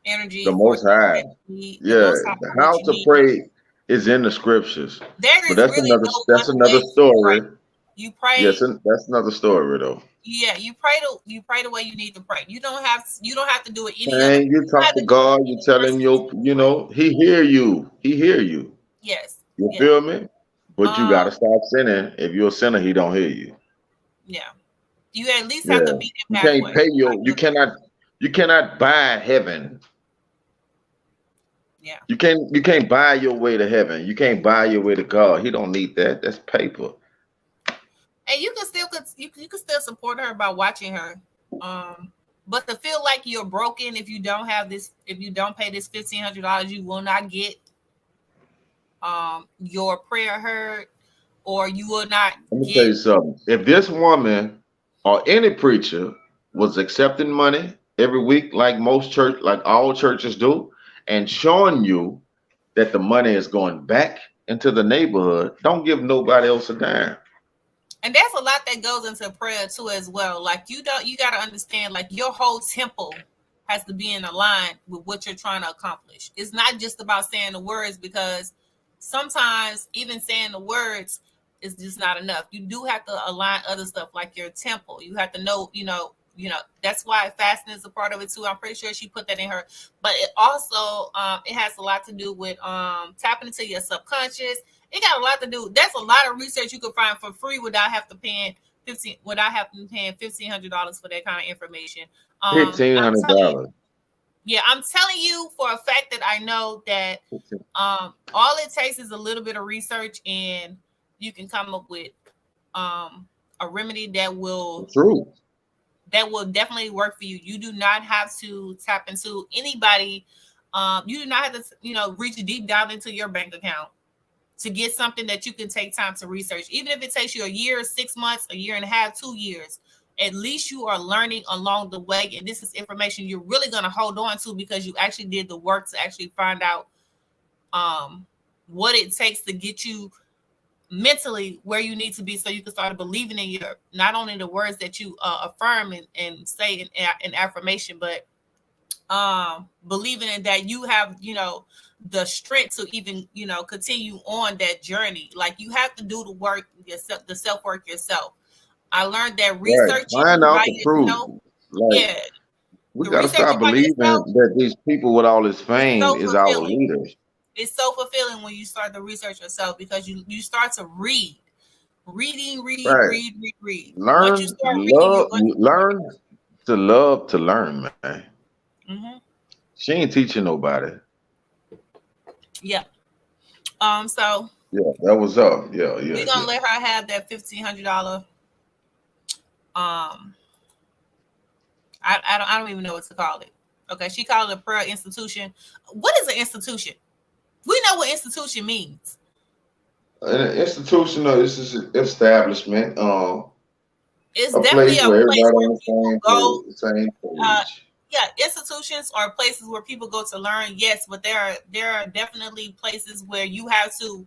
[SPEAKER 1] energy.
[SPEAKER 2] The Most High. Yeah. How to pray is in the scriptures.
[SPEAKER 1] But that's really
[SPEAKER 2] another story.
[SPEAKER 1] You pray.
[SPEAKER 2] Yes, that's another story though.
[SPEAKER 1] Yeah, you pray the way you need to pray. You don't have to do it any
[SPEAKER 2] other. You talk to God, you tell him he hear you. He hear you.
[SPEAKER 1] Yes.
[SPEAKER 2] You feel me? But you gotta stop sinning. If you're a sinner, he don't hear you.
[SPEAKER 1] Yeah. You at least have to be in
[SPEAKER 2] pathway. You can't pay you cannot buy heaven.
[SPEAKER 1] Yeah.
[SPEAKER 2] You can't buy your way to heaven. You can't buy your way to God. He don't need that. That's paper.
[SPEAKER 1] And you can still support her by watching her. But to feel like you're broken if you don't pay this $1,500, you will not get your prayer heard, or you will not.
[SPEAKER 2] Let me tell you something. If this woman or any preacher was accepting money every week, like all churches do, and showing you that the money is going back into the neighborhood, don't give nobody else a dime.
[SPEAKER 1] And there's a lot that goes into prayer too, as well. Like you got to understand, like your whole temple has to be in line with what you're trying to accomplish. It's not just about saying the words, because sometimes even saying the words is just not enough. You do have to align other stuff, like your temple. You have to know, that's why fasting is a part of it too. I'm pretty sure she put that in her, but it also it has a lot to do with tapping into your subconscious. It got a lot to do. That's a lot of research you could find for free without having to pay $1,500 for that kind of information.
[SPEAKER 2] $1,500.
[SPEAKER 1] Yeah, I'm telling you for a fact that I know that all it takes is a little bit of research, and you can come up with a remedy that will definitely work for you. You do not have to tap into anybody. You do not have to, reach deep down into your bank account to get something that you can take time to research. Even if it takes you a year, 6 months, a year and a half, 2 years, at least you are learning along the way. And this is information you're really going to hold on to because you actually did the work to actually find out what it takes to get you mentally where you need to be, so you can start believing in your, not only the words that you affirm and say in affirmation, but believing in that you have, the strength to even, continue on that journey. Like, you have to do the work yourself, the self work yourself. I learned that research,
[SPEAKER 2] find out the truth. Like, we gotta stop believing that these people with all this fame is our leaders.
[SPEAKER 1] It's so fulfilling when you start to research yourself, because you start to read. Read.
[SPEAKER 2] Learn,
[SPEAKER 1] once you start reading,
[SPEAKER 2] learn to love to learn, man.
[SPEAKER 1] Mm-hmm.
[SPEAKER 2] She ain't teaching nobody.
[SPEAKER 1] Yeah. So
[SPEAKER 2] yeah, that was up. Yeah.
[SPEAKER 1] We're gonna let her have that $1,500. I don't even know what to call it. Okay, she called it a prayer institution. What is an institution? We know what institution means.
[SPEAKER 2] An institution is an establishment.
[SPEAKER 1] It's definitely a place where people go.
[SPEAKER 2] Same page.
[SPEAKER 1] Yeah, institutions are places where people go to learn. Yes, but there are definitely places where you have to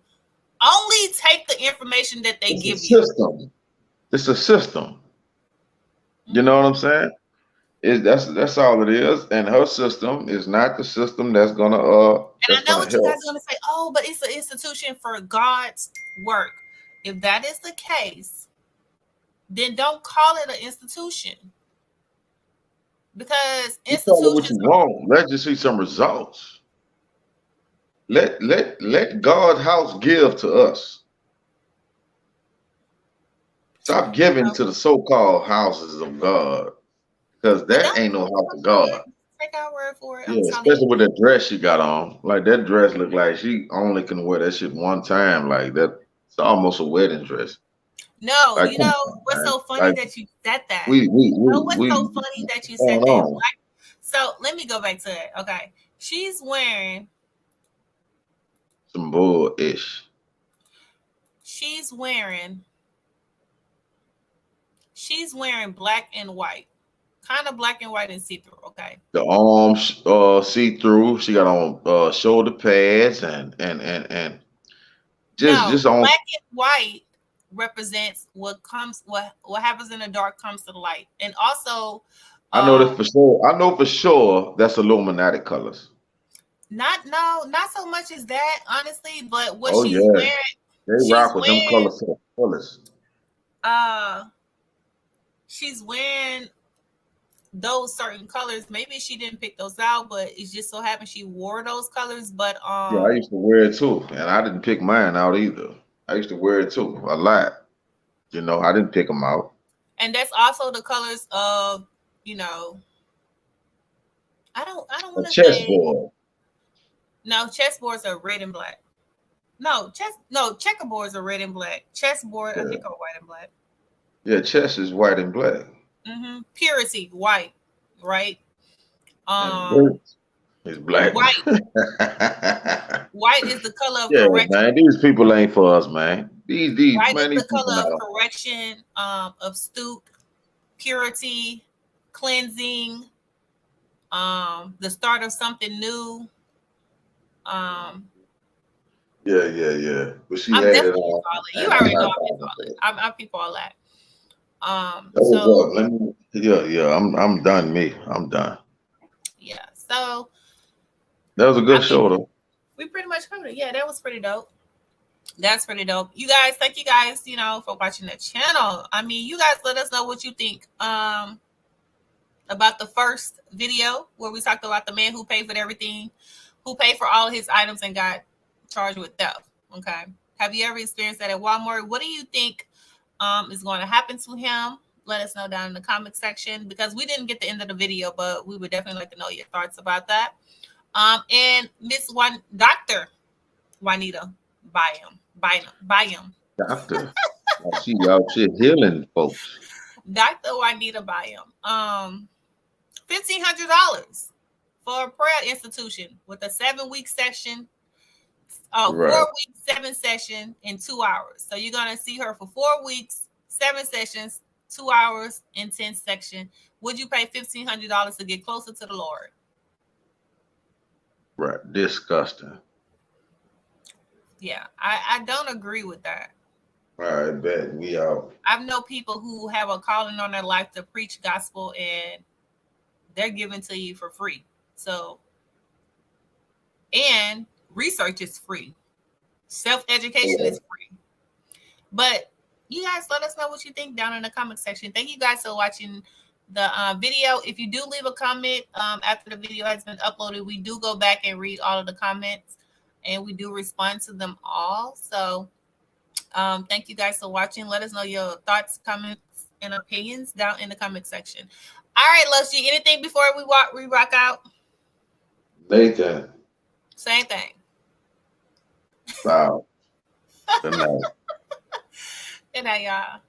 [SPEAKER 1] only take the information that they give you.
[SPEAKER 2] It's a system. You know what I'm saying? That's all it is. And her system is not the system that's gonna
[SPEAKER 1] and I know what you guys are gonna say. Oh, but it's an institution for God's work. If that is the case, then don't call it an institution. Because institutions,
[SPEAKER 2] what you want. Let's just see some results. Let God's house give to us. Stop giving to the so-called houses of God, because that ain't no house of God.
[SPEAKER 1] Take our word for it.
[SPEAKER 2] Yeah, especially with that dress she got on. Like, that dress look like she only can wear that shit one time. Like, that, it's almost a wedding dress.
[SPEAKER 1] No, like, what's so funny that you said that? What's so funny that you said that? Like, so let me go back to it. Okay, she's wearing
[SPEAKER 2] some bull-ish.
[SPEAKER 1] She's wearing black and white, kind of black and white and see-through. Okay.
[SPEAKER 2] The arms see-through. She got on shoulder pads and just on
[SPEAKER 1] black and white represents what happens in the dark comes to the light. And also
[SPEAKER 2] I know that for sure. I know for sure that's Illuminati colors.
[SPEAKER 1] Not so much as that, honestly, but what she's wearing,
[SPEAKER 2] they rock with them colors to the fullest.
[SPEAKER 1] She's wearing those certain colors. Maybe she didn't pick those out, but it just so happened she wore those colors. But
[SPEAKER 2] yeah, I used to wear it too, and I didn't pick mine out either. I used to wear it too a lot. I didn't pick them out. And
[SPEAKER 1] that's also the colors of, I don't want to say
[SPEAKER 2] chessboard.
[SPEAKER 1] No, chessboards are red and black. No, checkerboards are red and black. Chessboard, I think, are white and black.
[SPEAKER 2] Yeah, chess is white and black.
[SPEAKER 1] Mm-hmm. Purity, white, right?
[SPEAKER 2] It's black.
[SPEAKER 1] White. White is the color of correction.
[SPEAKER 2] Man, these people ain't for us, man. These
[SPEAKER 1] white
[SPEAKER 2] man,
[SPEAKER 1] is the color of correction, of stoop, purity, cleansing, the start of something new.
[SPEAKER 2] Yeah. But she
[SPEAKER 1] I'm
[SPEAKER 2] had
[SPEAKER 1] definitely
[SPEAKER 2] it on.
[SPEAKER 1] You already know I people all that.
[SPEAKER 2] I'm done. I'm done.
[SPEAKER 1] Yeah. So
[SPEAKER 2] that was a good show, though.
[SPEAKER 1] We pretty much covered it. Yeah, that was pretty dope. That's pretty dope. You guys, thank you guys, for watching the channel. I mean, you guys let us know what you think about the first video where we talked about the man who paid for everything, who paid for all his items and got charged with theft. Okay. Have you ever experienced that at Walmart? What do you think is going to happen to him? Let us know down in the comment section, because we didn't get the end of the video, but we would definitely like to know your thoughts about that. And Dr. Juanita Byam.
[SPEAKER 2] Doctor, I see y'all shit healing folks.
[SPEAKER 1] Dr. Juanita Byam. $1,500 for a prayer institution with a 7-week session. 4 weeks, 7 sessions in 2 hours. So you're gonna see her for 4 weeks, 7 sessions, 2 hours, and 10 sections. Would you pay $1,500 to get closer to the Lord?
[SPEAKER 2] Right, disgusting.
[SPEAKER 1] Yeah, I don't agree with that.
[SPEAKER 2] All right, bet we out.
[SPEAKER 1] I know people who have a calling on their life to preach gospel, and they're given to you for free. So, and research is free. Self-education is free. But you guys let us know what you think down in the comment section. Thank you guys for watching the video. If you do leave a comment after the video has been uploaded, we do go back and read all of the comments, and we do respond to them all. So thank you guys for watching. Let us know your thoughts, comments, and opinions down in the comment section. All right, Los G, anything before we rock out?
[SPEAKER 2] Nathan.
[SPEAKER 1] Same thing.
[SPEAKER 2] Wow. Good night.
[SPEAKER 1] Good night, y'all.